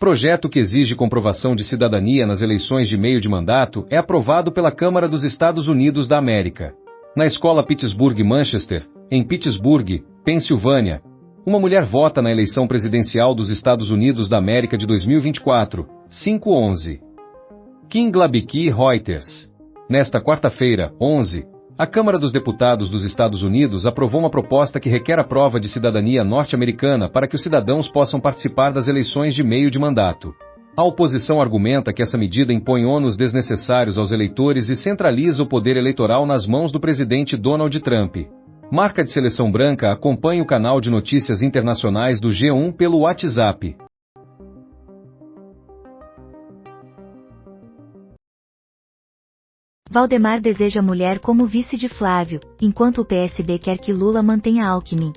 Projeto que exige comprovação de cidadania nas eleições de meio de mandato é aprovado pela Câmara dos Estados Unidos da América. Na escola Pittsburgh-Manchester, em Pittsburgh, Pensilvânia, uma mulher vota na eleição presidencial dos Estados Unidos da América de 2024, 5/11. Kinglabiki Reuters. Nesta quarta-feira, 11, a Câmara dos Deputados dos Estados Unidos aprovou uma proposta que requer a prova de cidadania norte-americana para que os cidadãos possam participar das eleições de meio de mandato. A oposição argumenta que essa medida impõe ônus desnecessários aos eleitores e centraliza o poder eleitoral nas mãos do presidente Donald Trump. Marca de Seleção Branca acompanha o canal de notícias internacionais do G1 pelo WhatsApp. Valdemar deseja mulher como vice de Flávio, enquanto o PSB quer que Lula mantenha Alckmin.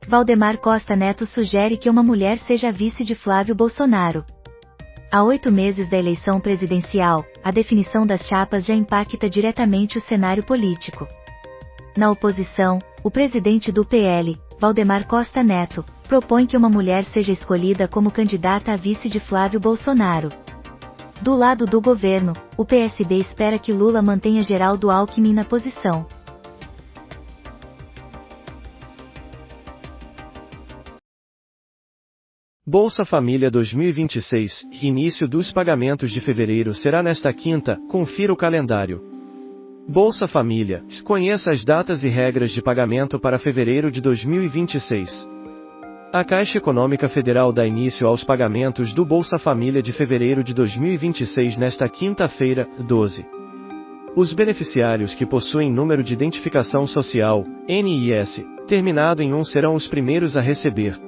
Valdemar Costa Neto sugere que uma mulher seja vice de Flávio Bolsonaro. Há 8 meses da eleição presidencial, a definição das chapas já impacta diretamente o cenário político. Na oposição, o presidente do PL, Valdemar Costa Neto, propõe que uma mulher seja escolhida como candidata a vice de Flávio Bolsonaro. Do lado do governo, o PSB espera que Lula mantenha Geraldo Alckmin na posição. Bolsa Família 2026, início dos pagamentos de fevereiro será nesta quinta, confira o calendário. Bolsa Família, conheça as datas e regras de pagamento para fevereiro de 2026. A Caixa Econômica Federal dá início aos pagamentos do Bolsa Família de fevereiro de 2026 nesta quinta-feira, 12. Os beneficiários que possuem número de identificação social, NIS, terminado em 1 serão os primeiros a receber.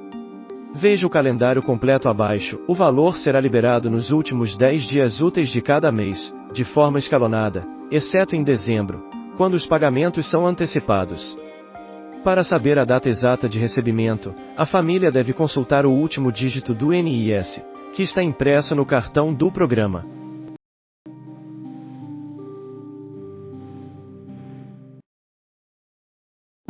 Veja o calendário completo abaixo. O valor será liberado nos últimos 10 dias úteis de cada mês, de forma escalonada, exceto em dezembro, quando os pagamentos são antecipados. Para saber a data exata de recebimento, a família deve consultar o último dígito do NIS, que está impresso no cartão do programa.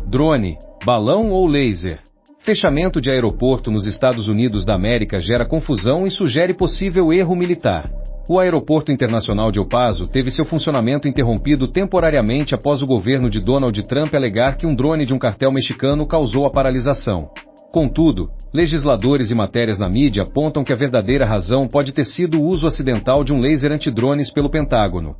Drone, balão ou laser? Fechamento de aeroporto nos Estados Unidos da América gera confusão e sugere possível erro militar. O Aeroporto Internacional de El Paso teve seu funcionamento interrompido temporariamente após o governo de Donald Trump alegar que um drone de um cartel mexicano causou a paralisação. Contudo, legisladores e matérias na mídia apontam que a verdadeira razão pode ter sido o uso acidental de um laser antidrones pelo Pentágono.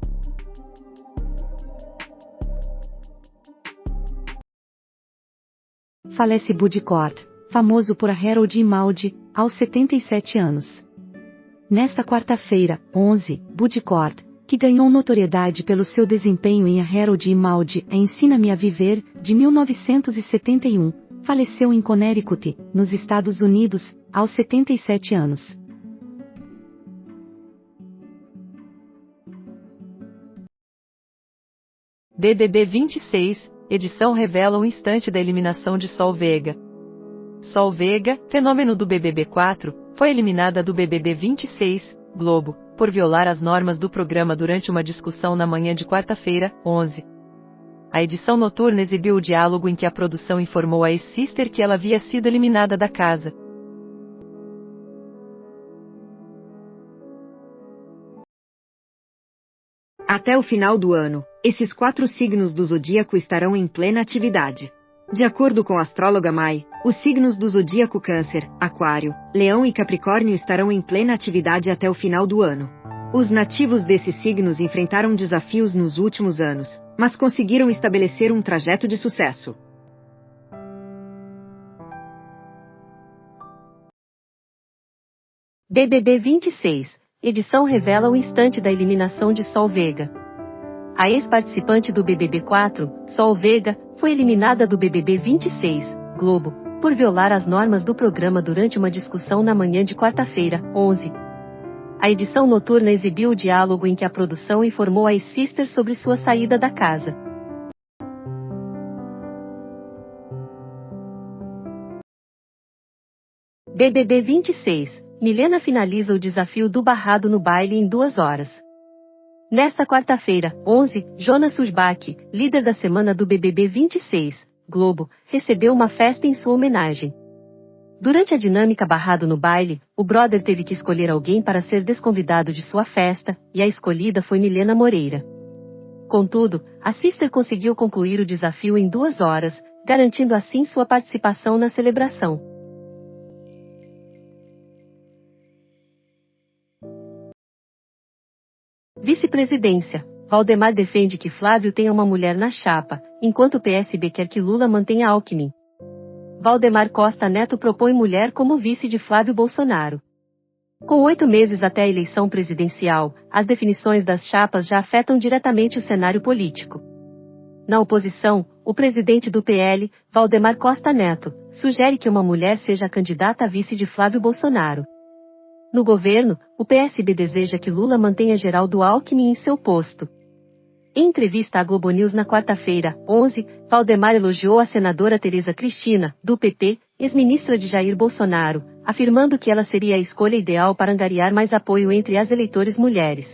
Falece Bud Cort, famoso por A Harold e Maude, aos 77 anos. Nesta quarta-feira, 11, Bud Cort, que ganhou notoriedade pelo seu desempenho em A Harold e Maude, Ensina-me a Viver, de 1971, faleceu em Connecticut, nos Estados Unidos, aos 77 anos. BBB 26, edição revela o instante da eliminação de Sol Veiga. Sol Veiga, fenômeno do BBB 4, foi eliminada do BBB 26, Globo, por violar as normas do programa durante uma discussão na manhã de quarta-feira, 11. A edição noturna exibiu o diálogo em que a produção informou a ex-sister que ela havia sido eliminada da casa. Até o final do ano, esses 4 signos do zodíaco estarão em plena atividade. De acordo com a astróloga Mai, os signos do zodíaco Câncer, Aquário, Leão e Capricórnio estarão em plena atividade até o final do ano. Os nativos desses signos enfrentaram desafios nos últimos anos, mas conseguiram estabelecer um trajeto de sucesso. BBB 26, edição revela o instante da eliminação de Sol Veiga. A ex-participante do BBB 4, Sol Veiga, foi eliminada do BBB 26, Globo, por violar as normas do programa durante uma discussão na manhã de quarta-feira, 11. A edição noturna exibiu o diálogo em que a produção informou a ex-sister sobre sua saída da casa. BBB 26, Milena finaliza o desafio do barrado no baile em 2 horas. Nesta quarta-feira, 11, Jonas Urbach, líder da semana do BBB 26, Globo, recebeu uma festa em sua homenagem. Durante a dinâmica barrado no baile, o brother teve que escolher alguém para ser desconvidado de sua festa, e a escolhida foi Milena Moreira. Contudo, a sister conseguiu concluir o desafio em 2 horas, garantindo assim sua participação na celebração. Vice-presidência. Valdemar defende que Flávio tenha uma mulher na chapa, enquanto o PSB quer que Lula mantenha Alckmin. Valdemar Costa Neto propõe mulher como vice de Flávio Bolsonaro. Com 8 meses até a eleição presidencial, as definições das chapas já afetam diretamente o cenário político. Na oposição, o presidente do PL, Valdemar Costa Neto, sugere que uma mulher seja a candidata a vice de Flávio Bolsonaro. No governo, o PSB deseja que Lula mantenha Geraldo Alckmin em seu posto. Em entrevista à Globo News na quarta-feira, 11, Valdemar elogiou a senadora Tereza Cristina, do PP, ex-ministra de Jair Bolsonaro, afirmando que ela seria a escolha ideal para angariar mais apoio entre as eleitores mulheres.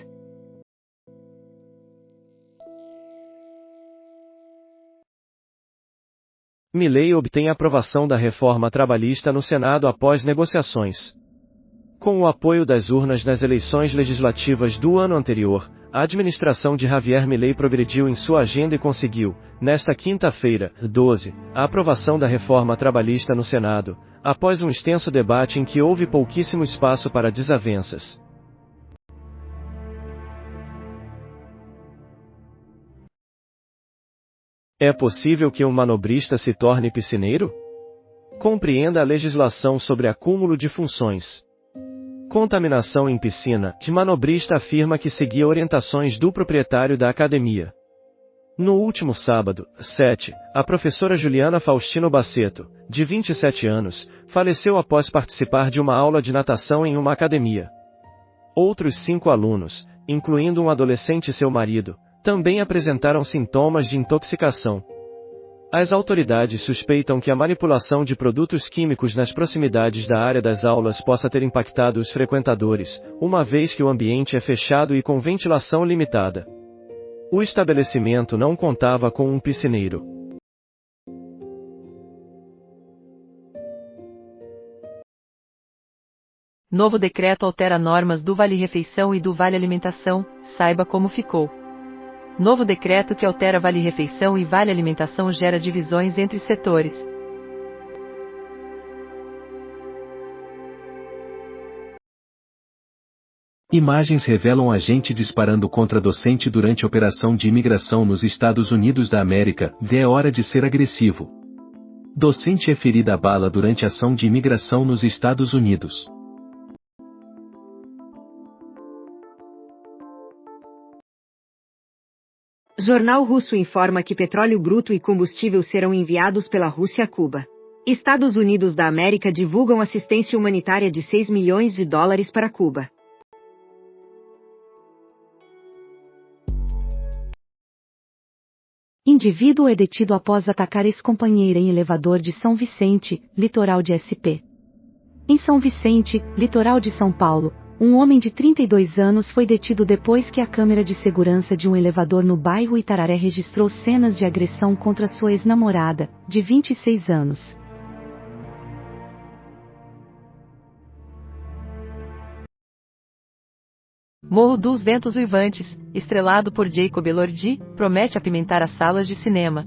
Milei obtém aprovação da reforma trabalhista no Senado após negociações. Com o apoio das urnas nas eleições legislativas do ano anterior, a administração de Javier Milei progrediu em sua agenda e conseguiu, nesta quinta-feira, 12, a aprovação da reforma trabalhista no Senado, após um extenso debate em que houve pouquíssimo espaço para desavenças. É possível que um manobrista se torne piscineiro? Compreenda a legislação sobre acúmulo de funções. Contaminação em piscina. O manobrista afirma que seguia orientações do proprietário da academia. No último sábado, 7, a professora Juliana Faustino Baceto, de 27 anos, faleceu após participar de uma aula de natação em uma academia. Outros 5 alunos, incluindo um adolescente e seu marido, também apresentaram sintomas de intoxicação. As autoridades suspeitam que a manipulação de produtos químicos nas proximidades da área das aulas possa ter impactado os frequentadores, uma vez que o ambiente é fechado e com ventilação limitada. O estabelecimento não contava com um piscineiro. Novo decreto altera normas do Vale Refeição e do Vale Alimentação, saiba como ficou. Novo decreto que altera Vale Refeição e Vale Alimentação gera divisões entre setores. Imagens revelam agente disparando contra docente durante operação de imigração nos Estados Unidos da América. É hora de ser agressivo. Docente é ferida a bala durante ação de imigração nos Estados Unidos. Jornal russo informa que petróleo bruto e combustível serão enviados pela Rússia a Cuba. Estados Unidos da América divulgam assistência humanitária de 6 milhões de dólares para Cuba. Indivíduo é detido após atacar ex-companheira em elevador de São Vicente, litoral de SP. Em São Vicente, litoral de São Paulo, um homem de 32 anos foi detido depois que a câmera de segurança de um elevador no bairro Itararé registrou cenas de agressão contra sua ex-namorada, de 26 anos. Morro dos Ventos Uivantes, estrelado por Jacob Elordi, promete apimentar as salas de cinema.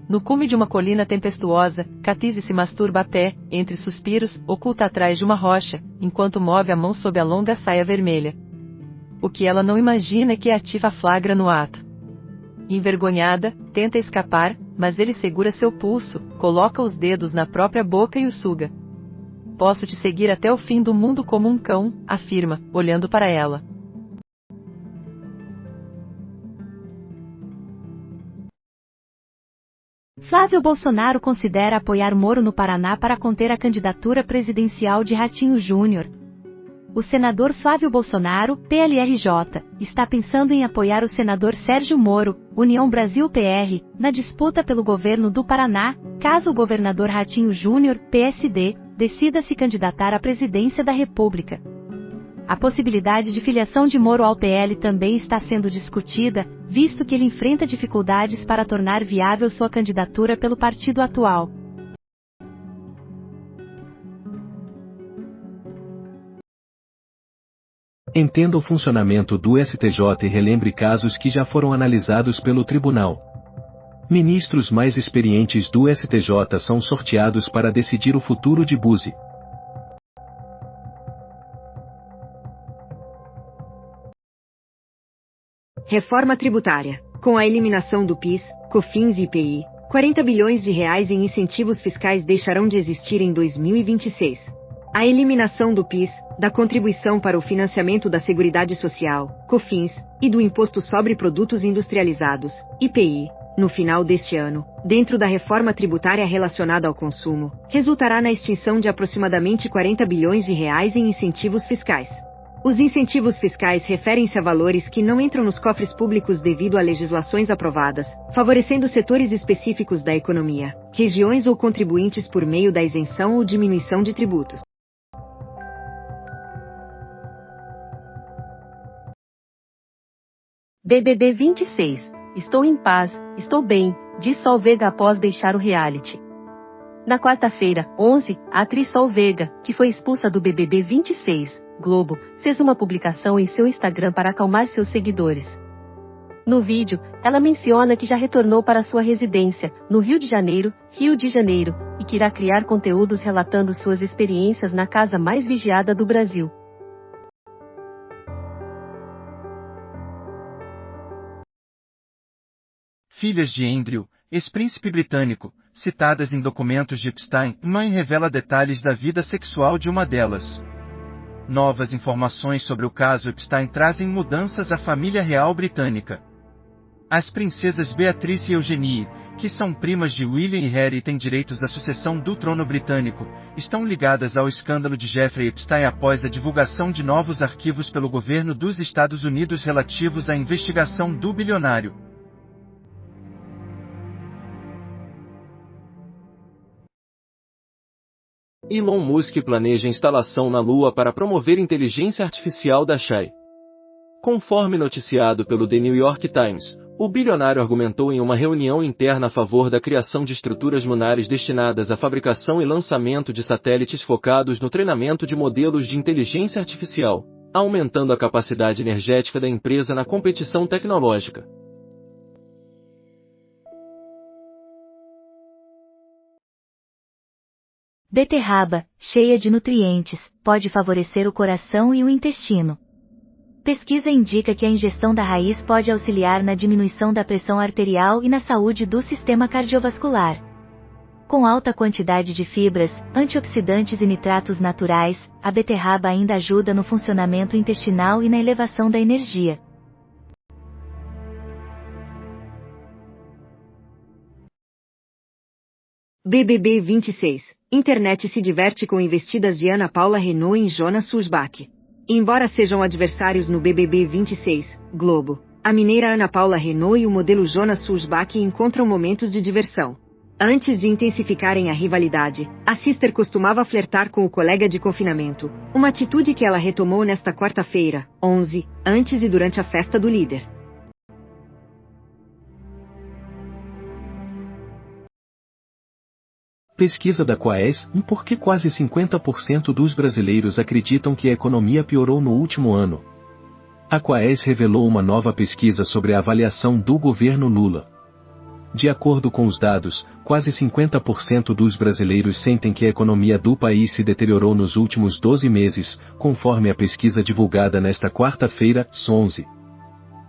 No cume de uma colina tempestuosa, Katise se masturba a pé, entre suspiros, oculta atrás de uma rocha, enquanto move a mão sob a longa saia vermelha. O que ela não imagina é que a ativa flagra no ato. Envergonhada, tenta escapar, mas ele segura seu pulso, coloca os dedos na própria boca e o suga. Posso te seguir até o fim do mundo como um cão, afirma, olhando para ela. Flávio Bolsonaro considera apoiar Moro no Paraná para conter a candidatura presidencial de Ratinho Júnior. O senador Flávio Bolsonaro, PLRJ, está pensando em apoiar o senador Sérgio Moro, União Brasil-PR, na disputa pelo governo do Paraná, caso o governador Ratinho Júnior, PSD, decida se candidatar à presidência da República. A possibilidade de filiação de Moro ao PL também está sendo discutida, visto que ele enfrenta dificuldades para tornar viável sua candidatura pelo partido atual. Entenda o funcionamento do STJ e relembre casos que já foram analisados pelo tribunal. Ministros mais experientes do STJ são sorteados para decidir o futuro de Búzios. Reforma tributária. Com a eliminação do PIS, COFINS e IPI, 40 bilhões de reais em incentivos fiscais deixarão de existir em 2026. A eliminação do PIS, da Contribuição para o Financiamento da Seguridade Social, COFINS, e do Imposto sobre Produtos Industrializados, IPI, no final deste ano, dentro da reforma tributária relacionada ao consumo, resultará na extinção de aproximadamente 40 bilhões de reais em incentivos fiscais. Os incentivos fiscais referem-se a valores que não entram nos cofres públicos devido a legislações aprovadas, favorecendo setores específicos da economia, regiões ou contribuintes por meio da isenção ou diminuição de tributos. BBB 26. Estou em paz, estou bem, diz Sol Vega após deixar o reality. Na quarta-feira, 11, a atriz Sol Vega, que foi expulsa do BBB 26, Globo, fez uma publicação em seu Instagram para acalmar seus seguidores. No vídeo, ela menciona que já retornou para sua residência, no Rio de Janeiro, e que irá criar conteúdos relatando suas experiências na casa mais vigiada do Brasil. Filhas de Andrew, ex-príncipe britânico, citadas em documentos de Epstein, mãe revela detalhes da vida sexual de uma delas. Novas informações sobre o caso Epstein trazem mudanças à família real britânica. As princesas Beatrice e Eugenie, que são primas de William e Harry e têm direitos à sucessão do trono britânico, estão ligadas ao escândalo de Jeffrey Epstein após a divulgação de novos arquivos pelo governo dos Estados Unidos relativos à investigação do bilionário. Elon Musk planeja instalação na Lua para promover inteligência artificial da Chai. Conforme noticiado pelo The New York Times, o bilionário argumentou em uma reunião interna a favor da criação de estruturas lunares destinadas à fabricação e lançamento de satélites focados no treinamento de modelos de inteligência artificial, aumentando a capacidade energética da empresa na competição tecnológica. Beterraba, cheia de nutrientes, pode favorecer o coração e o intestino. Pesquisa indica que a ingestão da raiz pode auxiliar na diminuição da pressão arterial e na saúde do sistema cardiovascular. Com alta quantidade de fibras, antioxidantes e nitratos naturais, a beterraba ainda ajuda no funcionamento intestinal e na elevação da energia. BBB 26. Internet se diverte com investidas de Ana Paula Renault em Jonas Sussbach. Embora sejam adversários no BBB 26, Globo, a mineira Ana Paula Renault e o modelo Jonas Sussbach encontram momentos de diversão. Antes de intensificarem a rivalidade, a Sister costumava flertar com o colega de confinamento, uma atitude que ela retomou nesta quarta-feira, 11, antes e durante a festa do líder. Pesquisa da Quaes, por que quase 50% dos brasileiros acreditam que a economia piorou no último ano. A Quaes revelou uma nova pesquisa sobre a avaliação do governo Lula. De acordo com os dados, quase 50% dos brasileiros sentem que a economia do país se deteriorou nos últimos 12 meses, conforme a pesquisa divulgada nesta quarta-feira, 11.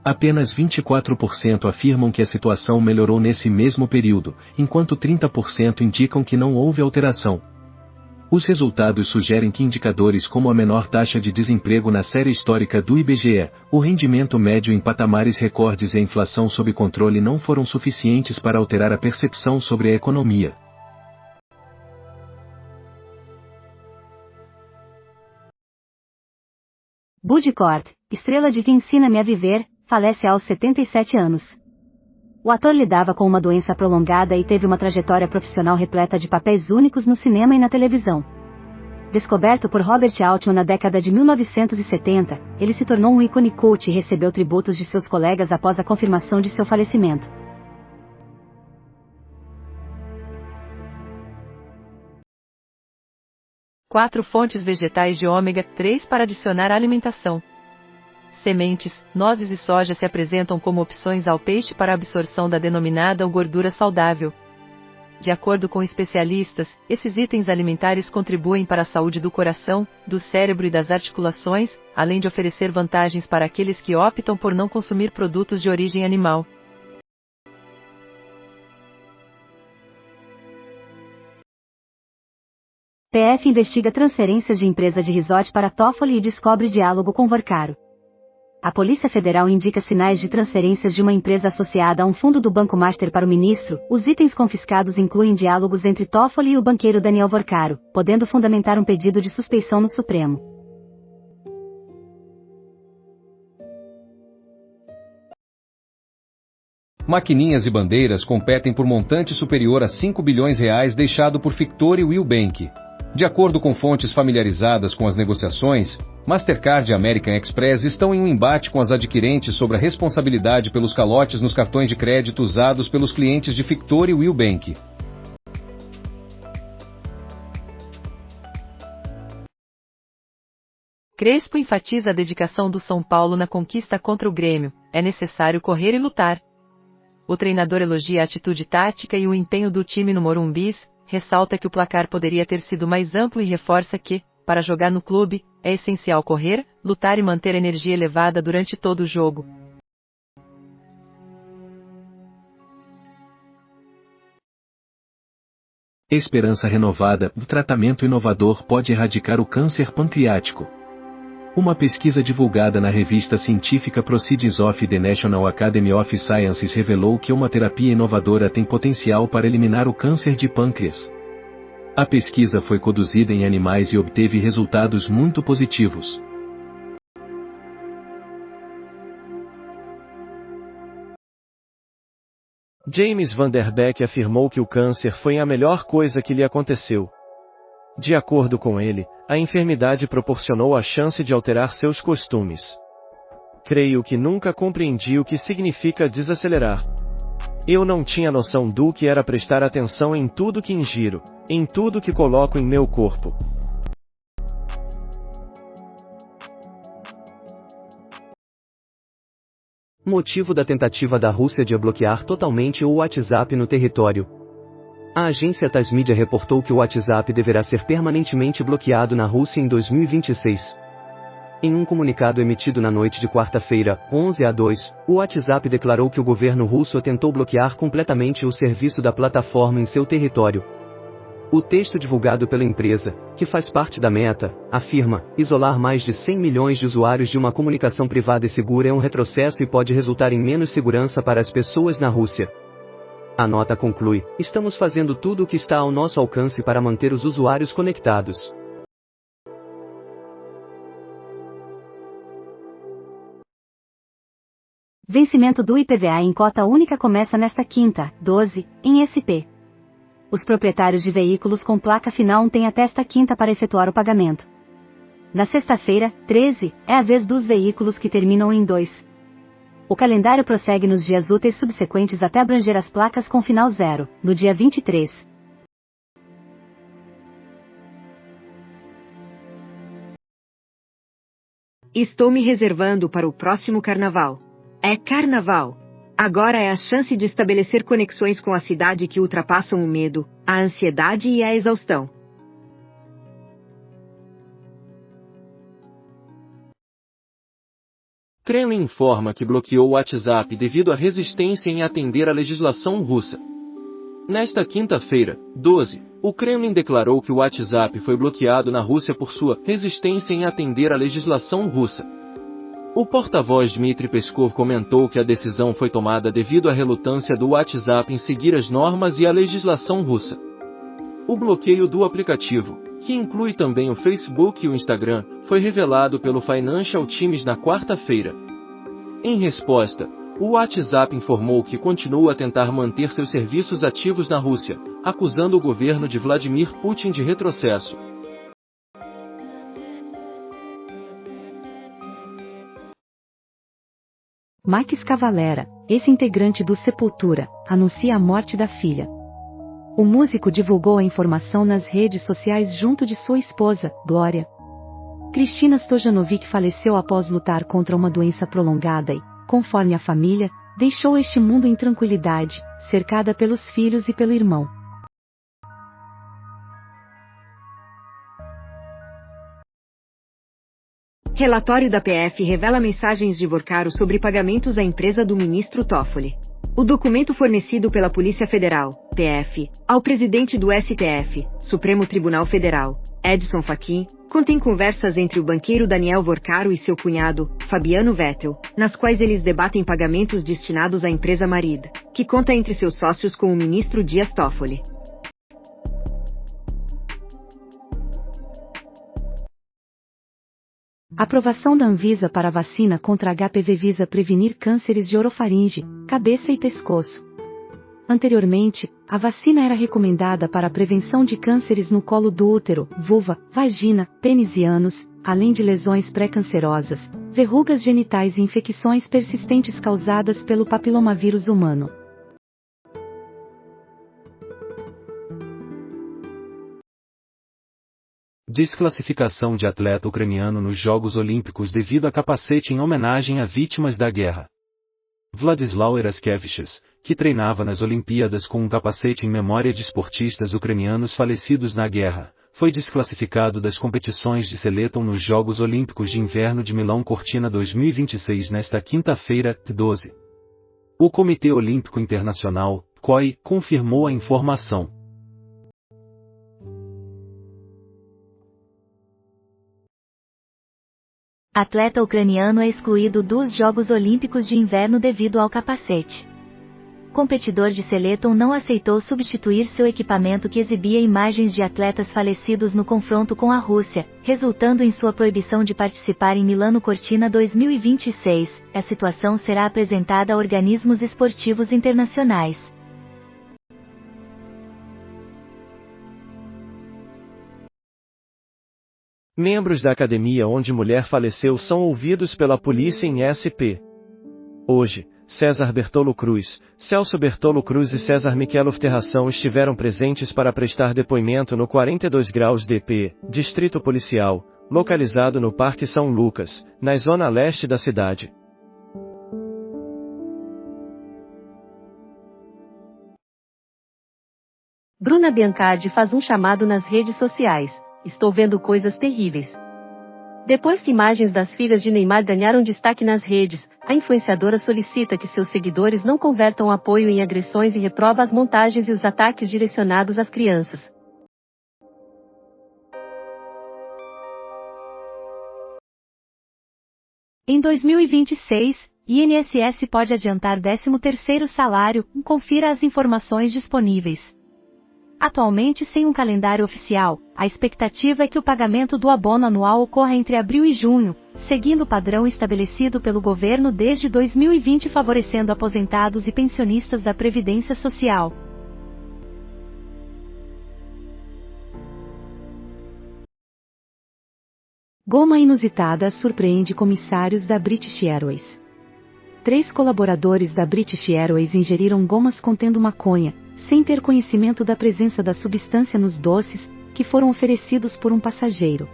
Apenas 24% afirmam que a situação melhorou nesse mesmo período, enquanto 30% indicam que não houve alteração. Os resultados sugerem que indicadores como a menor taxa de desemprego na série histórica do IBGE, o rendimento médio em patamares recordes e a inflação sob controle não foram suficientes para alterar a percepção sobre a economia. Budi Cort, estrela de Ensina-me a Viver, falece aos 77 anos. O ator lidava com uma doença prolongada e teve uma trajetória profissional repleta de papéis únicos no cinema e na televisão. Descoberto por Robert Altman na década de 1970, ele se tornou um ícone cult e recebeu tributos de seus colegas após a confirmação de seu falecimento. Quatro fontes vegetais de ômega 3 para adicionar à alimentação. Sementes, nozes e soja se apresentam como opções ao peixe para a absorção da denominada gordura saudável. De acordo com especialistas, esses itens alimentares contribuem para a saúde do coração, do cérebro e das articulações, além de oferecer vantagens para aqueles que optam por não consumir produtos de origem animal. PF investiga transferências de empresa de resort para Toffoli e descobre diálogo com Vorcaro. A Polícia Federal indica sinais de transferências de uma empresa associada a um fundo do Banco Master para o ministro. Os itens confiscados incluem diálogos entre Toffoli e o banqueiro Daniel Vorcaro, podendo fundamentar um pedido de suspeição no Supremo. Maquininhas e bandeiras competem por montante superior a 5 bilhões reais deixado por Fictor e Will Bank. De acordo com fontes familiarizadas com as negociações, Mastercard e American Express estão em um embate com as adquirentes sobre a responsabilidade pelos calotes nos cartões de crédito usados pelos clientes de Fictor e Will Bank. Crespo enfatiza a dedicação do São Paulo na conquista contra o Grêmio. É necessário correr e lutar. O treinador elogia a atitude tática e o empenho do time no Morumbis, ressalta que o placar poderia ter sido mais amplo e reforça que, para jogar no clube, é essencial correr, lutar e manter a energia elevada durante todo o jogo. Esperança renovada, o tratamento inovador pode erradicar o câncer pancreático. Uma pesquisa divulgada na revista científica Proceedings of the National Academy of Sciences revelou que uma terapia inovadora tem potencial para eliminar o câncer de pâncreas. A pesquisa foi conduzida em animais e obteve resultados muito positivos. James Van Der Beek afirmou que o câncer foi a melhor coisa que lhe aconteceu. De acordo com ele, a enfermidade proporcionou a chance de alterar seus costumes. Creio que nunca compreendi o que significa desacelerar. Eu não tinha noção do que era prestar atenção em tudo que ingiro, em tudo que coloco em meu corpo. Motivo da tentativa da Rússia de bloquear totalmente o WhatsApp no território. A agência TASS Media reportou que o WhatsApp deverá ser permanentemente bloqueado na Rússia em 2026. Em um comunicado emitido na noite de quarta-feira, 11/2, o WhatsApp declarou que o governo russo tentou bloquear completamente o serviço da plataforma em seu território. O texto divulgado pela empresa, que faz parte da Meta, afirma: isolar mais de 100 milhões de usuários de uma comunicação privada e segura é um retrocesso e pode resultar em menos segurança para as pessoas na Rússia. A nota conclui: estamos fazendo tudo o que está ao nosso alcance para manter os usuários conectados. Vencimento do IPVA em cota única começa nesta quinta, 12, em SP. Os proprietários de veículos com placa final têm até esta quinta para efetuar o pagamento. Na sexta-feira, 13, é a vez dos veículos que terminam em 2. O calendário prossegue nos dias úteis subsequentes até abranger as placas com final 0, no dia 23. Estou me reservando para o próximo carnaval. É carnaval! Agora é a chance de estabelecer conexões com a cidade que ultrapassam o medo, a ansiedade e a exaustão. Kremlin informa que bloqueou o WhatsApp devido à resistência em atender à legislação russa. Nesta quinta-feira, 12, o Kremlin declarou que o WhatsApp foi bloqueado na Rússia por sua resistência em atender à legislação russa. O porta-voz Dmitry Peskov comentou que a decisão foi tomada devido à relutância do WhatsApp em seguir as normas e a legislação russa. O bloqueio do aplicativo, que inclui também o Facebook e o Instagram, foi revelado pelo Financial Times na quarta-feira. Em resposta, o WhatsApp informou que continua a tentar manter seus serviços ativos na Rússia, acusando o governo de Vladimir Putin de retrocesso. Max Cavalera, ex-integrante do Sepultura, anuncia a morte da filha. O músico divulgou a informação nas redes sociais junto de sua esposa, Glória. Kristina Stojanovic faleceu após lutar contra uma doença prolongada e, conforme a família, deixou este mundo em tranquilidade, cercada pelos filhos e pelo irmão. Relatório da PF revela mensagens de Vorcaro sobre pagamentos à empresa do ministro Toffoli. O documento fornecido pela Polícia Federal, PF, ao presidente do STF, Supremo Tribunal Federal, Edson Fachin, contém conversas entre o banqueiro Daniel Vorcaro e seu cunhado, Fabiano Vettel, nas quais eles debatem pagamentos destinados à empresa Marid, que conta entre seus sócios com o ministro Dias Toffoli. Aprovação da Anvisa para a vacina contra HPV visa prevenir cânceres de orofaringe, cabeça e pescoço. Anteriormente, a vacina era recomendada para a prevenção de cânceres no colo do útero, vulva, vagina, pênis e ânus, além de lesões pré-cancerosas, verrugas genitais e infecções persistentes causadas pelo papilomavírus humano. Desclassificação de atleta ucraniano nos Jogos Olímpicos devido a capacete em homenagem a vítimas da guerra. Vladislav Eraskevichus, que treinava nas Olimpíadas com um capacete em memória de esportistas ucranianos falecidos na guerra, foi desclassificado das competições de Seleton nos Jogos Olímpicos de Inverno de Milão Cortina 2026 nesta quinta-feira, 12. O Comitê Olímpico Internacional, COI, confirmou a informação. Atleta ucraniano é excluído dos Jogos Olímpicos de Inverno devido ao capacete. Competidor de Seleton não aceitou substituir seu equipamento que exibia imagens de atletas falecidos no confronto com a Rússia, resultando em sua proibição de participar em Milano Cortina 2026. A situação será apresentada a organismos esportivos internacionais. Membros da academia onde mulher faleceu são ouvidos pela polícia em SP. Hoje, César Bertolo Cruz, Celso Bertolo Cruz e César Michelov Terração estiveram presentes para prestar depoimento no 42 graus DP, Distrito Policial, localizado no Parque São Lucas, na zona leste da cidade. Bruna Biancardi faz um chamado nas redes sociais. Estou vendo coisas terríveis. Depois que imagens das filhas de Neymar ganharam destaque nas redes, a influenciadora solicita que seus seguidores não convertam apoio em agressões e reprova as montagens e os ataques direcionados às crianças. Em 2026, INSS pode adiantar 13º salário, confira as informações disponíveis. Atualmente sem um calendário oficial, a expectativa é que o pagamento do abono anual ocorra entre abril e junho, seguindo o padrão estabelecido pelo governo desde 2020 favorecendo aposentados e pensionistas da Previdência Social. Goma inusitada surpreende comissários da British Airways. 3 colaboradores da British Airways ingeriram gomas contendo maconha, sem ter conhecimento da presença da substância nos doces, que foram oferecidos por um passageiro.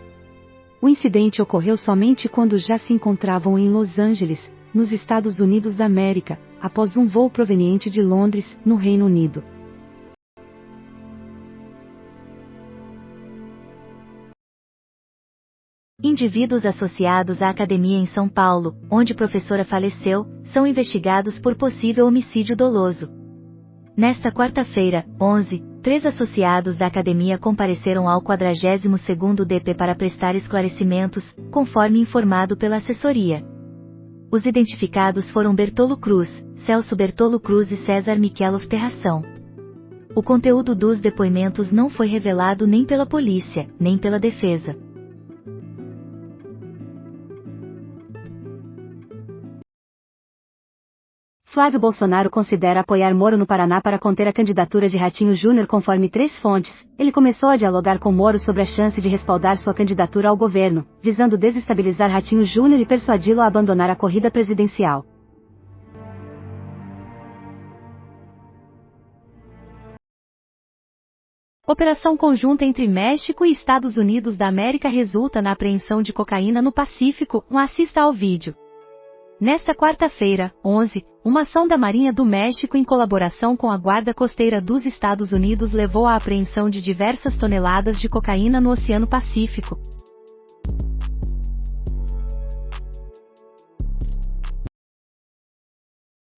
O incidente ocorreu somente quando já se encontravam em Los Angeles, nos Estados Unidos da América, após um voo proveniente de Londres, no Reino Unido. Indivíduos associados à academia em São Paulo, onde professora faleceu, são investigados por possível homicídio doloso. Nesta quarta-feira, 11, 3 associados da academia compareceram ao 42º DP para prestar esclarecimentos, conforme informado pela assessoria. Os identificados foram Bertolo Cruz, Celso Bertolo Cruz e César Michelov Terração. O conteúdo dos depoimentos não foi revelado nem pela polícia, nem pela defesa. Flávio Bolsonaro considera apoiar Moro no Paraná para conter a candidatura de Ratinho Júnior conforme 3 fontes. Ele começou a dialogar com Moro sobre a chance de respaldar sua candidatura ao governo, visando desestabilizar Ratinho Júnior e persuadi-lo a abandonar a corrida presidencial. Operação conjunta entre México e Estados Unidos da América resulta na apreensão de cocaína no Pacífico. Assista ao vídeo. Nesta quarta-feira, 11, uma ação da Marinha do México em colaboração com a Guarda Costeira dos Estados Unidos levou à apreensão de diversas toneladas de cocaína no Oceano Pacífico.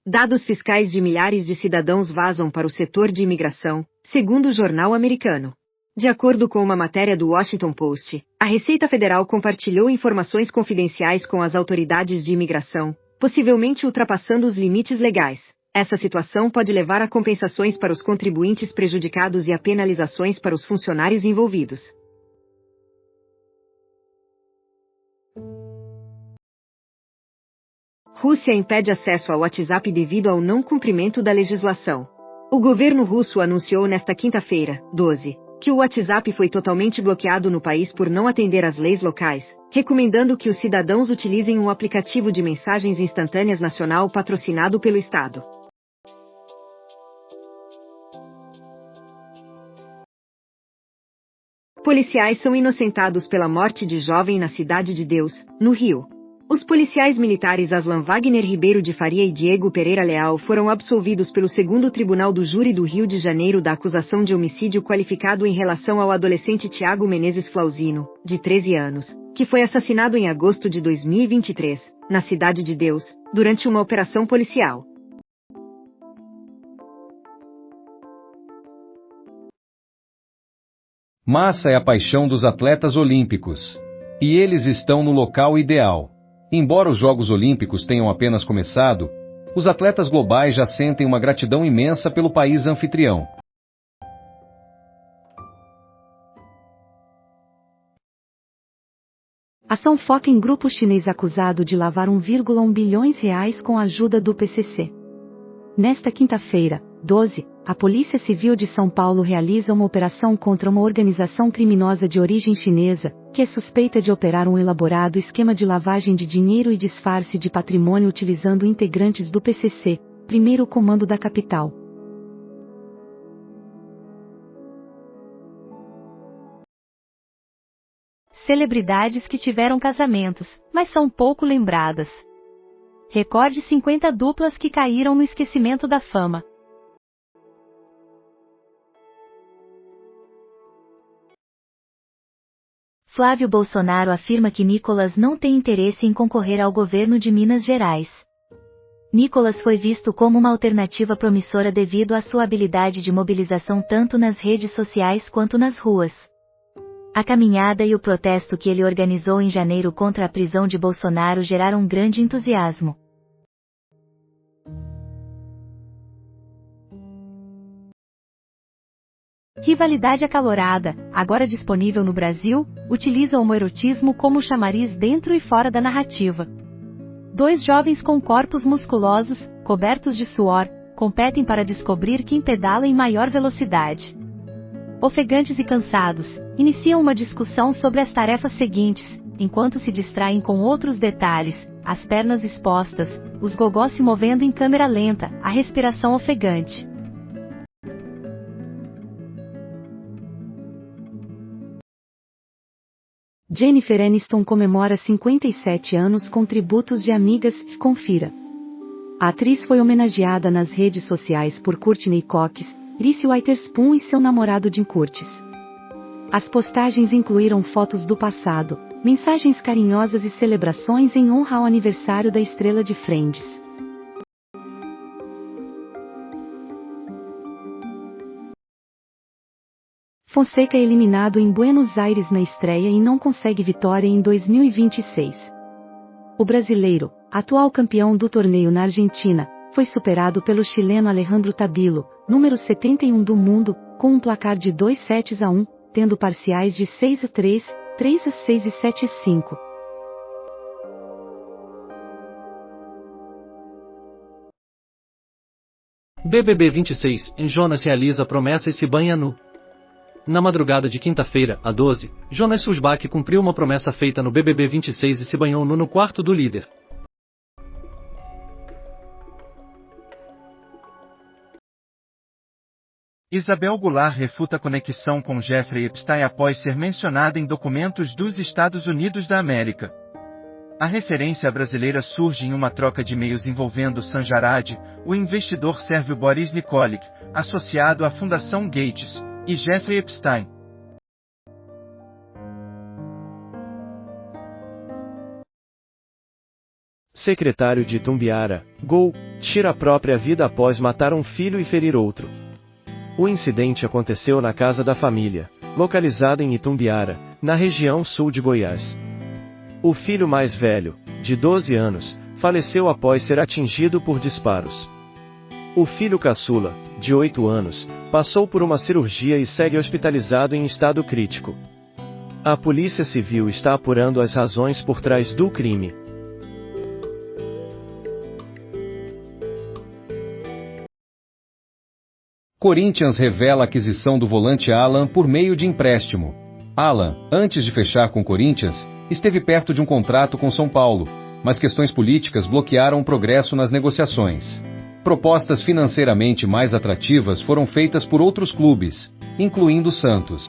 Dados fiscais de milhares de cidadãos vazam para o setor de imigração, segundo o jornal americano. De acordo com uma matéria do Washington Post, a Receita Federal compartilhou informações confidenciais com as autoridades de imigração, possivelmente ultrapassando os limites legais. Essa situação pode levar a compensações para os contribuintes prejudicados e a penalizações para os funcionários envolvidos. Rússia impede acesso ao WhatsApp devido ao não cumprimento da legislação. O governo russo anunciou nesta quinta-feira, 12, que o WhatsApp foi totalmente bloqueado no país por não atender às leis locais, recomendando que os cidadãos utilizem um aplicativo de mensagens instantâneas nacional patrocinado pelo Estado. Policiais são inocentados pela morte de jovem na Cidade de Deus, no Rio. Os policiais militares Aslan Wagner Ribeiro de Faria e Diego Pereira Leal foram absolvidos pelo 2º Tribunal do Júri do Rio de Janeiro da acusação de homicídio qualificado em relação ao adolescente Tiago Menezes Flauzino, de 13 anos, que foi assassinado em agosto de 2023, na Cidade de Deus, durante uma operação policial. Massa é a paixão dos atletas olímpicos. E eles estão no local ideal. Embora os Jogos Olímpicos tenham apenas começado, os atletas globais já sentem uma gratidão imensa pelo país anfitrião. Ação foca em grupo chinês acusado de lavar 1,1 bilhões reais com a ajuda do PCC. Nesta quinta-feira, 12, a Polícia Civil de São Paulo realiza uma operação contra uma organização criminosa de origem chinesa, que é suspeita de operar um elaborado esquema de lavagem de dinheiro e disfarce de patrimônio utilizando integrantes do PCC, primeiro comando da capital. Celebridades que tiveram casamentos, mas são pouco lembradas. Recorde 50 duplas que caíram no esquecimento da fama. Flávio Bolsonaro afirma que Nicolas não tem interesse em concorrer ao governo de Minas Gerais. Nicolas foi visto como uma alternativa promissora devido à sua habilidade de mobilização tanto nas redes sociais quanto nas ruas. A caminhada e o protesto que ele organizou em janeiro contra a prisão de Bolsonaro geraram grande entusiasmo. Rivalidade acalorada, agora disponível no Brasil, utiliza o homoerotismo como chamariz dentro e fora da narrativa. Dois jovens com corpos musculosos, cobertos de suor, competem para descobrir quem pedala em maior velocidade. Ofegantes e cansados, iniciam uma discussão sobre as tarefas seguintes, enquanto se distraem com outros detalhes, as pernas expostas, os gogós se movendo em câmera lenta, a respiração ofegante. Jennifer Aniston comemora 57 anos com tributos de amigas. Confira. A atriz foi homenageada nas redes sociais por Courtney Cox, Reese Witherspoon e seu namorado Jim Curtis. As postagens incluíram fotos do passado, mensagens carinhosas e celebrações em honra ao aniversário da estrela de Friends. Fonseca é eliminado em Buenos Aires na estreia e não consegue vitória em 2026. O brasileiro, atual campeão do torneio na Argentina, foi superado pelo chileno Alejandro Tabilo, número 71 do mundo, com um placar de 2-1, tendo parciais de 6-3, 3-6 e 7-5. BBB 26, em Jonas realiza promessa e se banha nu. Na madrugada de quinta-feira, a 12, Jonas Sussbach cumpriu uma promessa feita no BBB 26 e se banhou nu no quarto do líder. Isabel Goulart refuta conexão com Jeffrey Epstein após ser mencionada em documentos dos Estados Unidos da América. A referência brasileira surge em uma troca de e-mails envolvendo Sanjarad, o investidor sérvio Boris Nikolic, associado à Fundação Gates, e Jeffrey Epstein. Secretário de Itumbiara, Gol, tira a própria vida após matar um filho e ferir outro. O incidente aconteceu na casa da família, localizada em Itumbiara, na região sul de Goiás. O filho mais velho, de 12 anos, faleceu após ser atingido por disparos. O filho caçula, de 8 anos, passou por uma cirurgia e segue hospitalizado em estado crítico. A Polícia Civil está apurando as razões por trás do crime. Corinthians revela a aquisição do volante Alan por meio de empréstimo. Alan, antes de fechar com o Corinthians, esteve perto de um contrato com São Paulo, mas questões políticas bloquearam o progresso nas negociações. Propostas financeiramente mais atrativas foram feitas por outros clubes, incluindo o Santos.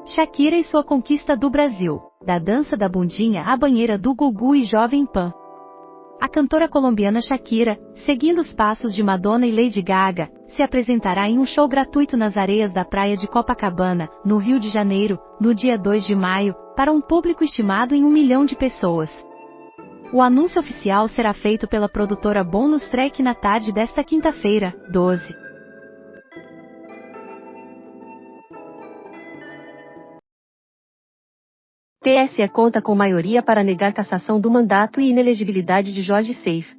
Shakira e sua conquista do Brasil, da dança da bundinha à banheira do Gugu e Jovem Pan. A cantora colombiana Shakira, seguindo os passos de Madonna e Lady Gaga, se apresentará em um show gratuito nas areias da praia de Copacabana, no Rio de Janeiro, no dia 2 de maio, para um público estimado em 1 milhão de pessoas. O anúncio oficial será feito pela produtora Bonus Track na tarde desta quinta-feira, 12. TSE conta com maioria para negar cassação do mandato e inelegibilidade de Jorge Seife.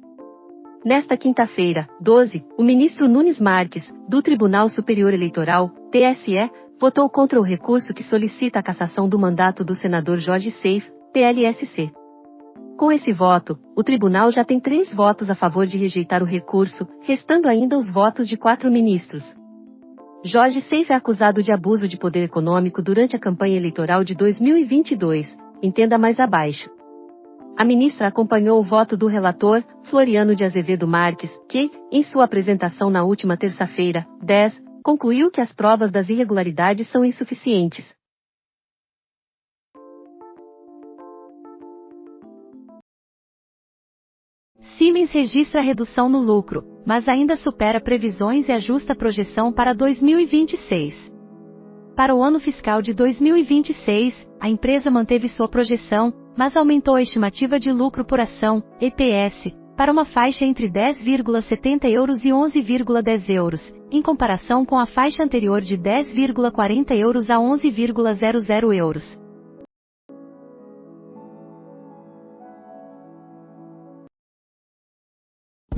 Nesta quinta-feira, 12, o ministro Nunes Marques, do Tribunal Superior Eleitoral, TSE, votou contra o recurso que solicita a cassação do mandato do senador Jorge Seife, PLSC. Com esse voto, o tribunal já tem 3 votos a favor de rejeitar o recurso, restando ainda os votos de 4 ministros. Jorge Seife é acusado de abuso de poder econômico durante a campanha eleitoral de 2022, entenda mais abaixo. A ministra acompanhou o voto do relator, Floriano de Azevedo Marques, que, em sua apresentação na última terça-feira, 10, concluiu que as provas das irregularidades são insuficientes. Siemens registra redução no lucro, mas ainda supera previsões e ajusta a projeção para 2026. Para o ano fiscal de 2026, a empresa manteve sua projeção, mas aumentou a estimativa de lucro por ação, EPS, para uma faixa entre 10,70 euros e 11,10 euros, em comparação com a faixa anterior de 10,40 euros a 11,00 euros.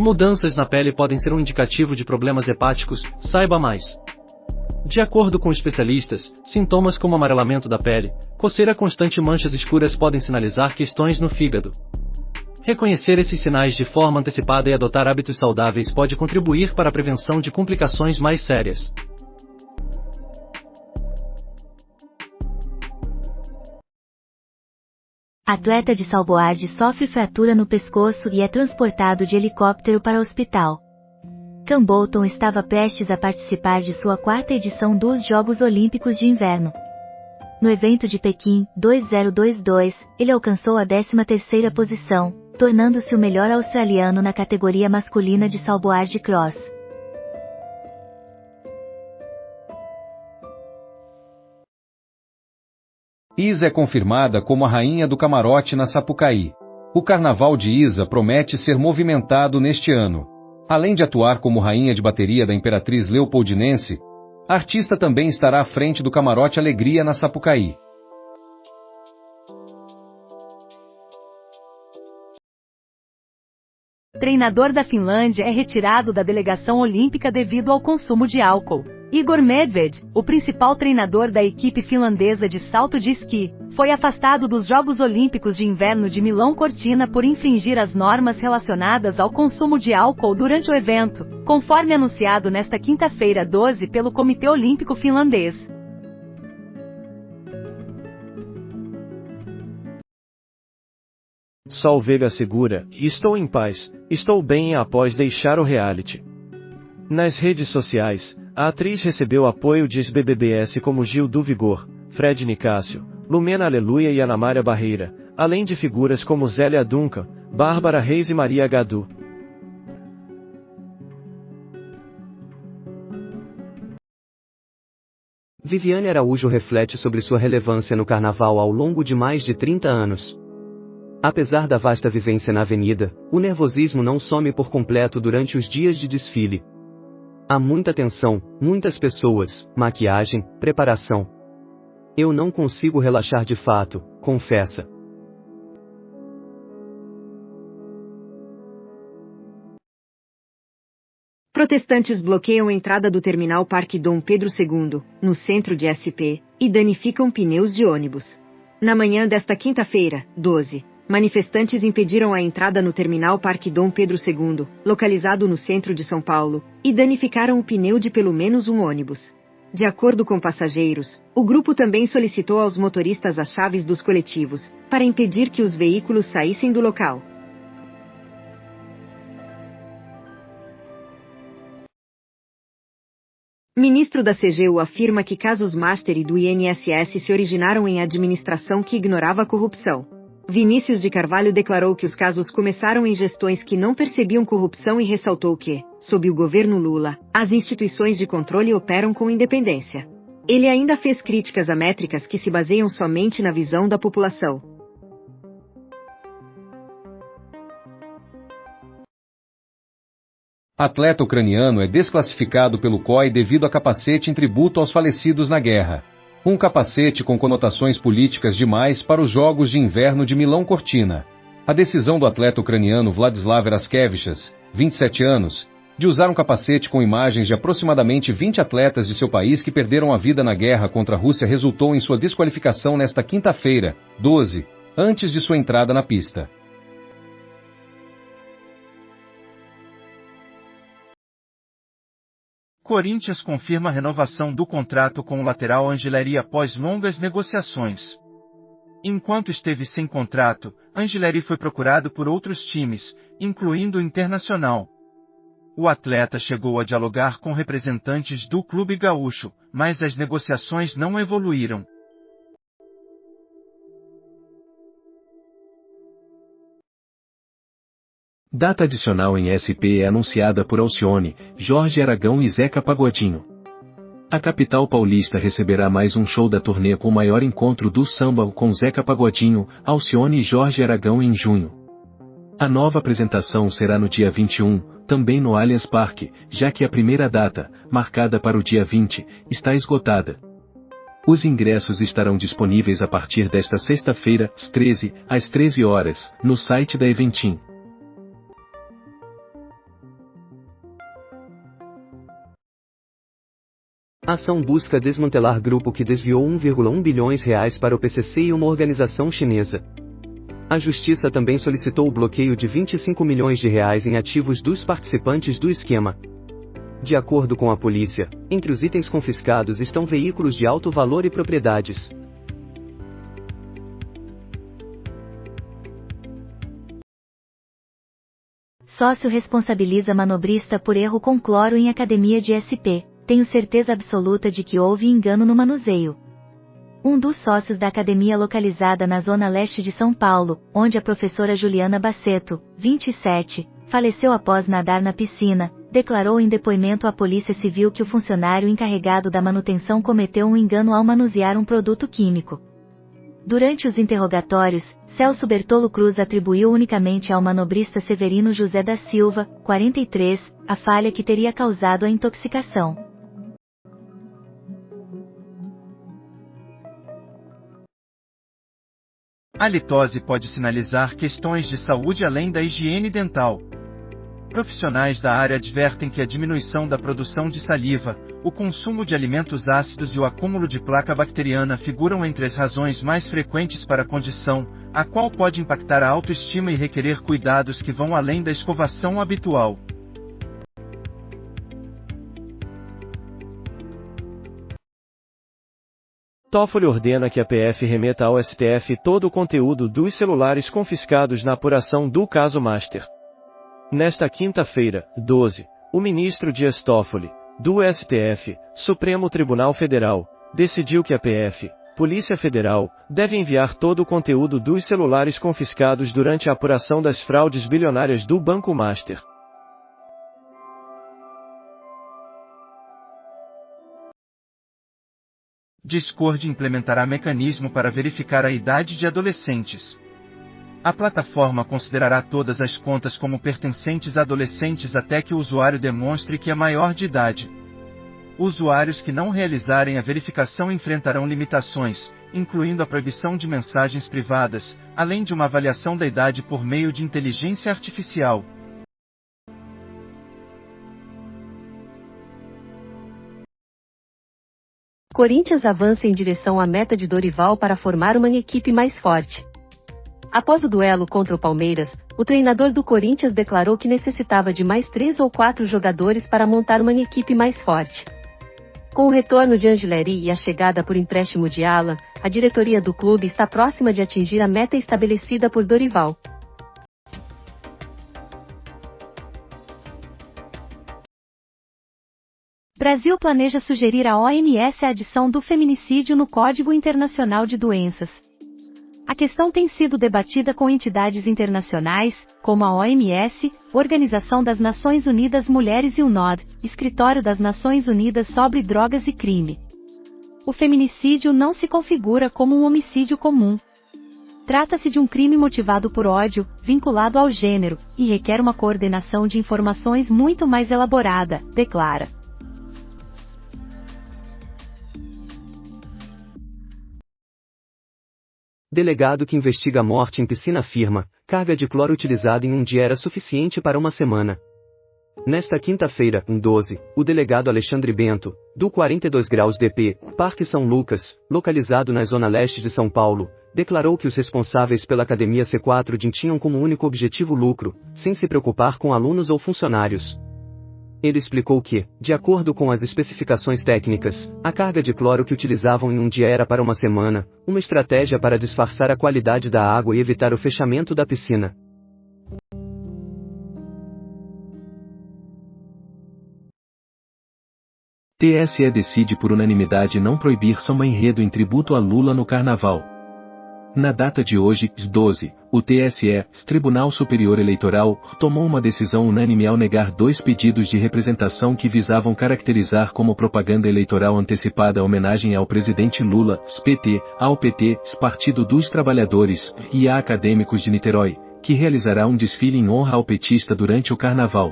Mudanças na pele podem ser um indicativo de problemas hepáticos, saiba mais. De acordo com especialistas, sintomas como amarelamento da pele, coceira constante e manchas escuras podem sinalizar questões no fígado. Reconhecer esses sinais de forma antecipada e adotar hábitos saudáveis pode contribuir para a prevenção de complicações mais sérias. Atleta de Salboard sofre fratura no pescoço e é transportado de helicóptero para o hospital. Cam Bolton estava prestes a participar de sua 4ª edição dos Jogos Olímpicos de Inverno. No evento de Pequim 2022, ele alcançou a 13ª posição, tornando-se o melhor australiano na categoria masculina de Salboard Cross. Isa é confirmada como a rainha do camarote na Sapucaí. O carnaval de Isa promete ser movimentado neste ano. Além de atuar como rainha de bateria da Imperatriz Leopoldinense, a artista também estará à frente do camarote Alegria na Sapucaí. Treinador da Finlândia é retirado da delegação olímpica devido ao consumo de álcool. Igor Medved, o principal treinador da equipe finlandesa de salto de esqui, foi afastado dos Jogos Olímpicos de Inverno de Milão Cortina por infringir as normas relacionadas ao consumo de álcool durante o evento, conforme anunciado nesta quinta-feira 12 pelo Comitê Olímpico Finlandês. Sol Vega assegura: estou em paz, estou bem após deixar o reality. Nas redes sociais, a atriz recebeu apoio de ex-BBBs como Gil do Vigor, Fred Nicásio, Lumena Aleluia e Ana Maria Barreira, além de figuras como Zélia Duncan, Bárbara Reis e Maria Gadu. Viviane Araújo reflete sobre sua relevância no carnaval ao longo de mais de 30 anos. Apesar da vasta vivência na avenida, o nervosismo não some por completo durante os dias de desfile. Há muita tensão, muitas pessoas, maquiagem, preparação. Eu não consigo relaxar de fato, confessa. Protestantes bloqueiam a entrada do terminal Parque Dom Pedro II, no centro de SP, e danificam pneus de ônibus. Na manhã desta quinta-feira, 12, manifestantes impediram a entrada no terminal Parque Dom Pedro II, localizado no centro de São Paulo, e danificaram o pneu de pelo menos um ônibus. De acordo com passageiros, o grupo também solicitou aos motoristas as chaves dos coletivos, para impedir que os veículos saíssem do local. Ministro da CGU afirma que casos Master e do INSS se originaram em administração que ignorava a corrupção. Vinícius de Carvalho declarou que os casos começaram em gestões que não percebiam corrupção e ressaltou que, sob o governo Lula, as instituições de controle operam com independência. Ele ainda fez críticas a métricas que se baseiam somente na visão da população. Atleta ucraniano é desclassificado pelo COI devido a capacete em tributo aos falecidos na guerra. Um capacete com conotações políticas demais para os Jogos de Inverno de Milão Cortina. A decisão do atleta ucraniano Vladislav Raskevichas, 27 anos, de usar um capacete com imagens de aproximadamente 20 atletas de seu país que perderam a vida na guerra contra a Rússia resultou em sua desqualificação nesta quinta-feira, 12, antes de sua entrada na pista. Corinthians confirma a renovação do contrato com o lateral Angileri após longas negociações. Enquanto esteve sem contrato, Angileri foi procurado por outros times, incluindo o Internacional. O atleta chegou a dialogar com representantes do clube gaúcho, mas as negociações não evoluíram. Data adicional em SP é anunciada por Alcione, Jorge Aragão e Zeca Pagodinho. A capital paulista receberá mais um show da turnê com o maior encontro do samba com Zeca Pagodinho, Alcione e Jorge Aragão em junho. A nova apresentação será no dia 21, também no Allianz Parque, já que a primeira data, marcada para o dia 20, está esgotada. Os ingressos estarão disponíveis a partir desta sexta-feira, às 13 horas, no site da Eventim. A ação busca desmantelar grupo que desviou 1,1 bilhões reais para o PCC e uma organização chinesa. A justiça também solicitou o bloqueio de 25 milhões de reais em ativos dos participantes do esquema. De acordo com a polícia, entre os itens confiscados estão veículos de alto valor e propriedades. Sócio responsabiliza manobrista por erro com cloro em academia de SP. Tenho certeza absoluta de que houve engano no manuseio. Um dos sócios da academia localizada na zona leste de São Paulo, onde a professora Juliana Baceto, 27, faleceu após nadar na piscina, declarou em depoimento à Polícia Civil que o funcionário encarregado da manutenção cometeu um engano ao manusear um produto químico. Durante os interrogatórios, Celso Bertolo Cruz atribuiu unicamente ao manobrista Severino José da Silva, 43, a falha que teria causado a intoxicação. A litose pode sinalizar questões de saúde além da higiene dental. Profissionais da área advertem que a diminuição da produção de saliva, o consumo de alimentos ácidos e o acúmulo de placa bacteriana figuram entre as razões mais frequentes para a condição, a qual pode impactar a autoestima e requerer cuidados que vão além da escovação habitual. Toffoli ordena que a PF remeta ao STF todo o conteúdo dos celulares confiscados na apuração do caso Master. Nesta quinta-feira, 12, o ministro Dias Toffoli, do STF, Supremo Tribunal Federal, decidiu que a PF, Polícia Federal, deve enviar todo o conteúdo dos celulares confiscados durante a apuração das fraudes bilionárias do Banco Master. Discord implementará mecanismo para verificar a idade de adolescentes. A plataforma considerará todas as contas como pertencentes a adolescentes até que o usuário demonstre que é maior de idade. Usuários que não realizarem a verificação enfrentarão limitações, incluindo a proibição de mensagens privadas, além de uma avaliação da idade por meio de inteligência artificial. Corinthians avança em direção à meta de Dorival para formar uma equipe mais forte. Após o duelo contra o Palmeiras, o treinador do Corinthians declarou que necessitava de mais 3 ou 4 jogadores para montar uma equipe mais forte. Com o retorno de Angeleri e a chegada por empréstimo de Alan, a diretoria do clube está próxima de atingir a meta estabelecida por Dorival. Brasil planeja sugerir à OMS a adição do feminicídio no Código Internacional de Doenças. A questão tem sido debatida com entidades internacionais, como a OMS, Organização das Nações Unidas Mulheres e UNOD, Escritório das Nações Unidas sobre Drogas e Crime. O feminicídio não se configura como um homicídio comum. Trata-se de um crime motivado por ódio, vinculado ao gênero, e requer uma coordenação de informações muito mais elaborada, declara. Delegado que investiga a morte em piscina afirma: carga de cloro utilizada em um dia era suficiente para uma semana. Nesta quinta-feira, 12, o delegado Alexandre Bento, do 42 graus DP, Parque São Lucas, localizado na zona leste de São Paulo, declarou que os responsáveis pela Academia C4 DIN tinham como único objetivo lucro, sem se preocupar com alunos ou funcionários. Ele explicou que, de acordo com as especificações técnicas, a carga de cloro que utilizavam em um dia era para uma semana, uma estratégia para disfarçar a qualidade da água e evitar o fechamento da piscina. TSE decide por unanimidade não proibir samba-enredo em tributo a Lula no Carnaval. Na data de hoje, 12, o TSE, Tribunal Superior Eleitoral, tomou uma decisão unânime ao negar 2 pedidos de representação que visavam caracterizar como propaganda eleitoral antecipada a homenagem ao presidente Lula, PT, ao PT, Partido dos Trabalhadores, e a Acadêmicos de Niterói, que realizará um desfile em honra ao petista durante o Carnaval.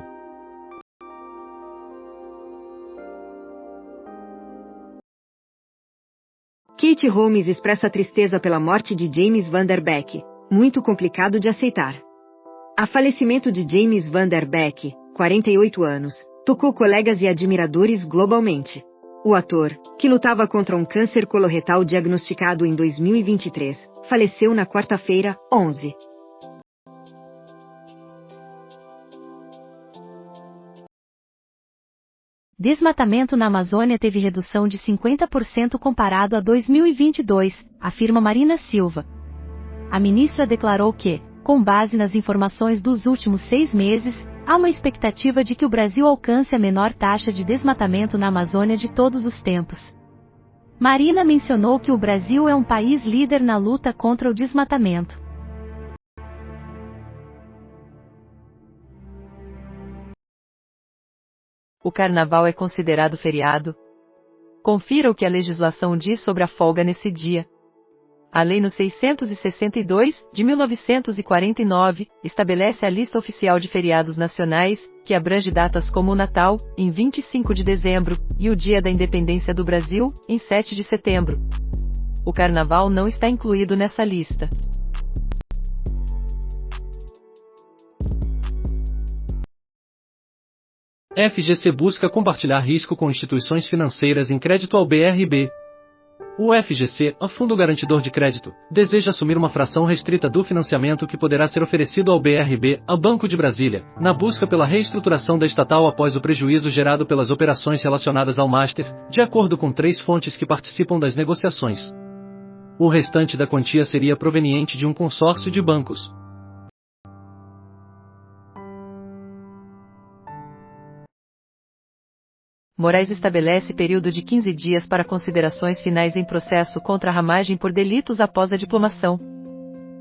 Katie Holmes expressa tristeza pela morte de James Van Der Beek, muito complicado de aceitar. O falecimento de James Van Der Beek, 48 anos, tocou colegas e admiradores globalmente. O ator, que lutava contra um câncer coloretal diagnosticado em 2023, faleceu na quarta-feira, 11. Desmatamento na Amazônia teve redução de 50% comparado a 2022, afirma Marina Silva. A ministra declarou que, com base nas informações dos últimos 6 meses, há uma expectativa de que o Brasil alcance a menor taxa de desmatamento na Amazônia de todos os tempos. Marina mencionou que o Brasil é um país líder na luta contra o desmatamento. O Carnaval é considerado feriado? Confira o que a legislação diz sobre a folga nesse dia. A Lei No 662, de 1949, estabelece a lista oficial de feriados nacionais, que abrange datas como o Natal, em 25 de dezembro, e o Dia da Independência do Brasil, em 7 de setembro. O Carnaval não está incluído nessa lista. FGC busca compartilhar risco com instituições financeiras em crédito ao BRB. O FGC, o Fundo Garantidor de Crédito, deseja assumir uma fração restrita do financiamento que poderá ser oferecido ao BRB, ao Banco de Brasília, na busca pela reestruturação da estatal após o prejuízo gerado pelas operações relacionadas ao Master, de acordo com 3 fontes que participam das negociações. O restante da quantia seria proveniente de um consórcio de bancos. Moraes estabelece período de 15 dias para considerações finais em processo contra a Ramagem por delitos após a diplomação.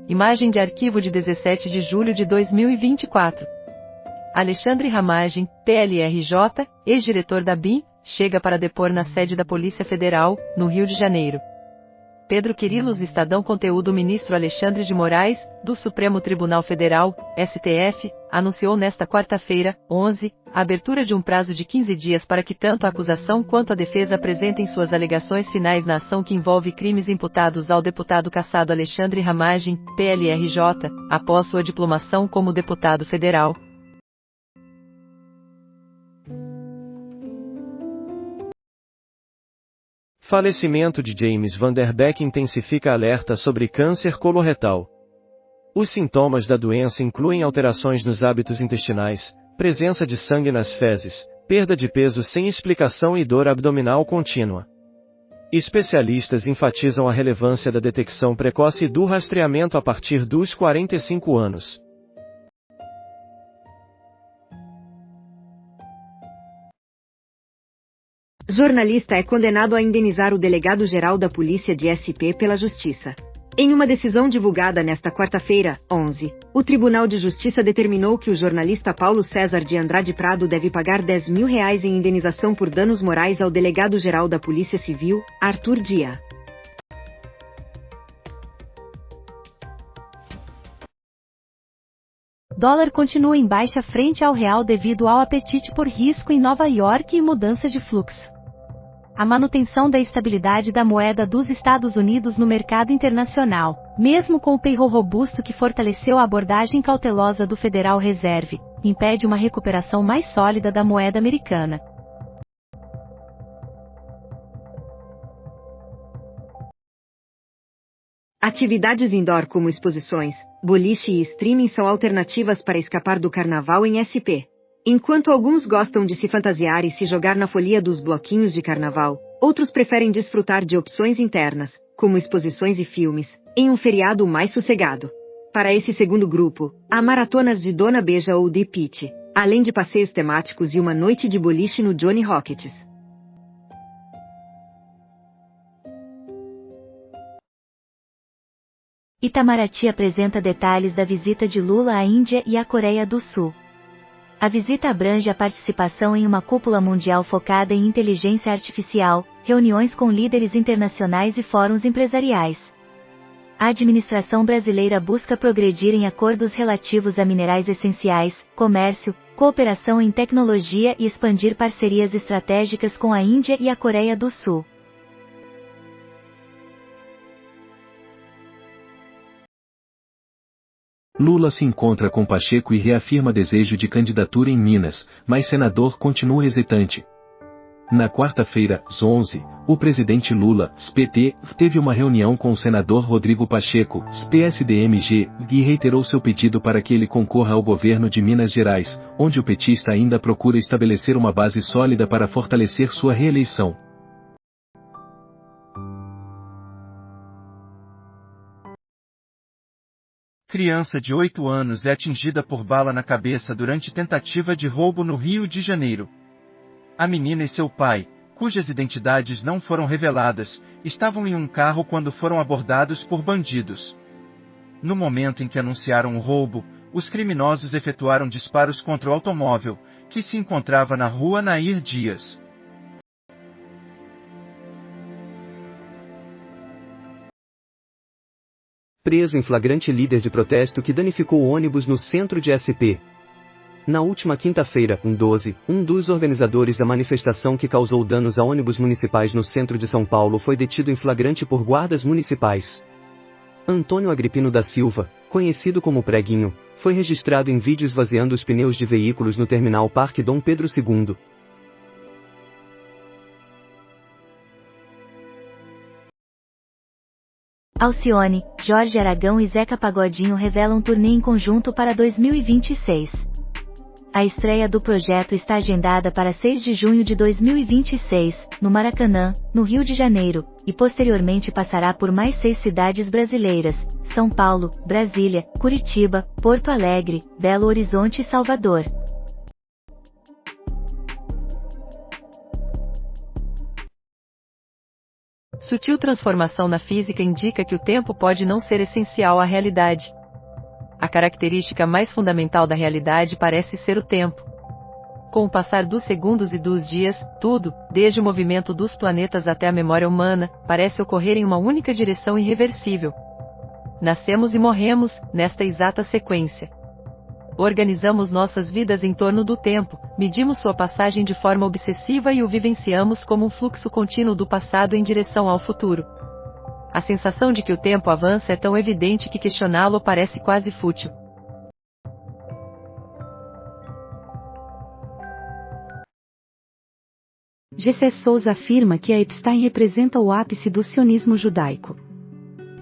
Imagem de arquivo de 17 de julho de 2024. Alexandre Ramagem, PLRJ, ex-diretor da BIM, chega para depor na sede da Polícia Federal, no Rio de Janeiro. Pedro Quirilos, Estadão Conteúdo. O ministro Alexandre de Moraes, do Supremo Tribunal Federal, STF, anunciou nesta quarta-feira, 11, a abertura de um prazo de 15 dias para que tanto a acusação quanto a defesa apresentem suas alegações finais na ação que envolve crimes imputados ao deputado cassado Alexandre Ramagem, PLRJ, após sua diplomação como deputado federal. Falecimento de James Van Der Beek intensifica alerta sobre câncer coloretal. Os sintomas da doença incluem alterações nos hábitos intestinais, presença de sangue nas fezes, perda de peso sem explicação e dor abdominal contínua. Especialistas enfatizam a relevância da detecção precoce e do rastreamento a partir dos 45 anos. Jornalista é condenado a indenizar o delegado-geral da Polícia de SP pela Justiça. Em uma decisão divulgada nesta quarta-feira, 11, o Tribunal de Justiça determinou que o jornalista Paulo César de Andrade Prado deve pagar R$10 mil em indenização por danos morais ao delegado-geral da Polícia Civil, Arthur Dia. Dólar continua em baixa frente ao real devido ao apetite por risco em Nova York e mudança de fluxo. A manutenção da estabilidade da moeda dos Estados Unidos no mercado internacional, mesmo com o payroll robusto que fortaleceu a abordagem cautelosa do Federal Reserve, impede uma recuperação mais sólida da moeda americana. Atividades indoor como exposições, boliche e streaming são alternativas para escapar do carnaval em SP. Enquanto alguns gostam de se fantasiar e se jogar na folia dos bloquinhos de carnaval, outros preferem desfrutar de opções internas, como exposições e filmes, em um feriado mais sossegado. Para esse segundo grupo, há maratonas de Dona Beija ou The Pitch, além de passeios temáticos e uma noite de boliche no Johnny Rockets. Itamaraty apresenta detalhes da visita de Lula à Índia e à Coreia do Sul. A visita abrange a participação em uma cúpula mundial focada em inteligência artificial, reuniões com líderes internacionais e fóruns empresariais. A administração brasileira busca progredir em acordos relativos a minerais essenciais, comércio, cooperação em tecnologia e expandir parcerias estratégicas com a Índia e a Coreia do Sul. Lula se encontra com Pacheco e reafirma desejo de candidatura em Minas, mas senador continua hesitante. Na quarta-feira, 11, o presidente Lula, PT, teve uma reunião com o senador Rodrigo Pacheco, PSDMG, e reiterou seu pedido para que ele concorra ao governo de Minas Gerais, onde o petista ainda procura estabelecer uma base sólida para fortalecer sua reeleição. Criança de 8 anos é atingida por bala na cabeça durante tentativa de roubo no Rio de Janeiro. A menina e seu pai, cujas identidades não foram reveladas, estavam em um carro quando foram abordados por bandidos. No momento em que anunciaram o roubo, os criminosos efetuaram disparos contra o automóvel, que se encontrava na rua Nair Dias. Preso em flagrante líder de protesto que danificou ônibus no centro de SP. Na última quinta-feira, 12, um dos organizadores da manifestação que causou danos a ônibus municipais no centro de São Paulo foi detido em flagrante por guardas municipais. Antônio Agripino da Silva, conhecido como Preguinho, foi registrado em vídeo esvaziando os pneus de veículos no terminal Parque Dom Pedro II. Alcione, Jorge Aragão e Zeca Pagodinho revelam turnê em conjunto para 2026. A estreia do projeto está agendada para 6 de junho de 2026, no Maracanã, no Rio de Janeiro, e posteriormente passará por mais 6 cidades brasileiras: São Paulo, Brasília, Curitiba, Porto Alegre, Belo Horizonte e Salvador. Sutil transformação na física indica que o tempo pode não ser essencial à realidade. A característica mais fundamental da realidade parece ser o tempo. Com o passar dos segundos e dos dias, tudo, desde o movimento dos planetas até a memória humana, parece ocorrer em uma única direção irreversível. Nascemos e morremos, nesta exata sequência. Organizamos nossas vidas em torno do tempo, medimos sua passagem de forma obsessiva e o vivenciamos como um fluxo contínuo do passado em direção ao futuro. A sensação de que o tempo avança é tão evidente que questioná-lo parece quase fútil. Gessé Souza afirma que a Epstein representa o ápice do sionismo judaico.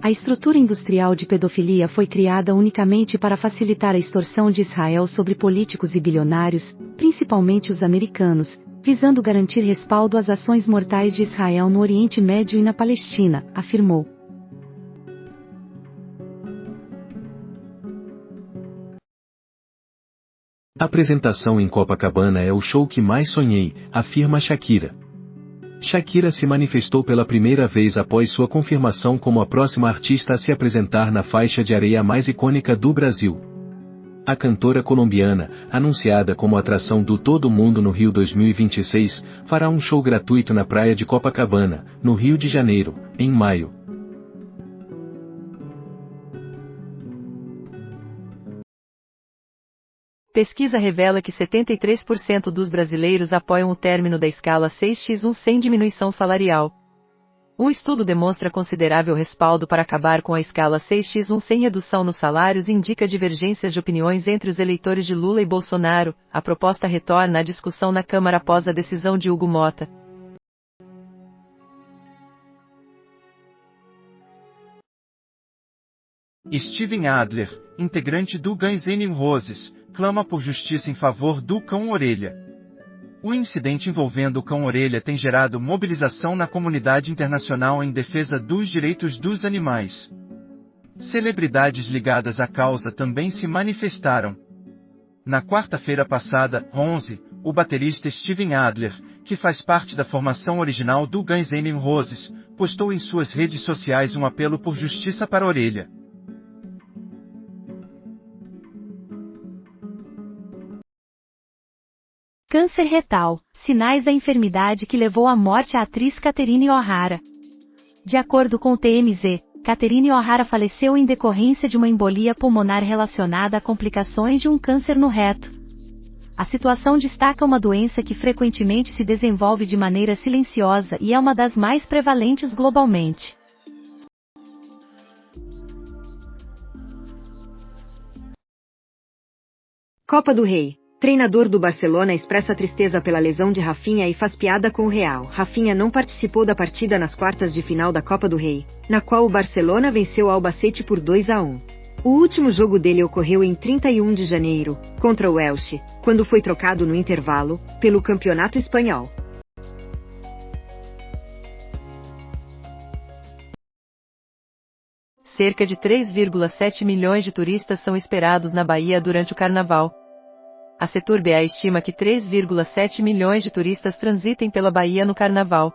A estrutura industrial de pedofilia foi criada unicamente para facilitar a extorsão de Israel sobre políticos e bilionários, principalmente os americanos, visando garantir respaldo às ações mortais de Israel no Oriente Médio e na Palestina, afirmou. A apresentação em Copacabana é o show que mais sonhei, afirma Shakira. Shakira se manifestou pela primeira vez após sua confirmação como a próxima artista a se apresentar na faixa de areia mais icônica do Brasil. A cantora colombiana, anunciada como atração do Todo Mundo no Rio 2026, fará um show gratuito na praia de Copacabana, no Rio de Janeiro, em maio. Pesquisa revela que 73% dos brasileiros apoiam o término da escala 6x1 sem diminuição salarial. Um estudo demonstra considerável respaldo para acabar com a escala 6x1 sem redução nos salários e indica divergências de opiniões entre os eleitores de Lula e Bolsonaro. A proposta retorna à discussão na Câmara após a decisão de Hugo Mota. Steven Adler, integrante do Guns N' Roses, clama por justiça em favor do cão-orelha. O incidente envolvendo o cão-orelha tem gerado mobilização na comunidade internacional em defesa dos direitos dos animais. Celebridades ligadas à causa também se manifestaram. Na quarta-feira passada, 11, o baterista Steven Adler, que faz parte da formação original do Guns N' Roses, postou em suas redes sociais um apelo por justiça para a orelha. Câncer retal, sinais da enfermidade que levou à morte a atriz Catherine O'Hara. De acordo com o TMZ, Catherine O'Hara faleceu em decorrência de uma embolia pulmonar relacionada a complicações de um câncer no reto. A situação destaca uma doença que frequentemente se desenvolve de maneira silenciosa e é uma das mais prevalentes globalmente. Copa do Rei. Treinador do Barcelona expressa tristeza pela lesão de Rafinha e faz piada com o Real. Rafinha não participou da partida nas quartas de final da Copa do Rei, na qual o Barcelona venceu o Albacete por 2-1. O último jogo dele ocorreu em 31 de janeiro, contra o Elche, quando foi trocado no intervalo, pelo Campeonato Espanhol. Cerca de 3,7 milhões de turistas são esperados na Bahia durante o Carnaval. A Setur-BA estima que 3,7 milhões de turistas transitem pela Bahia no Carnaval.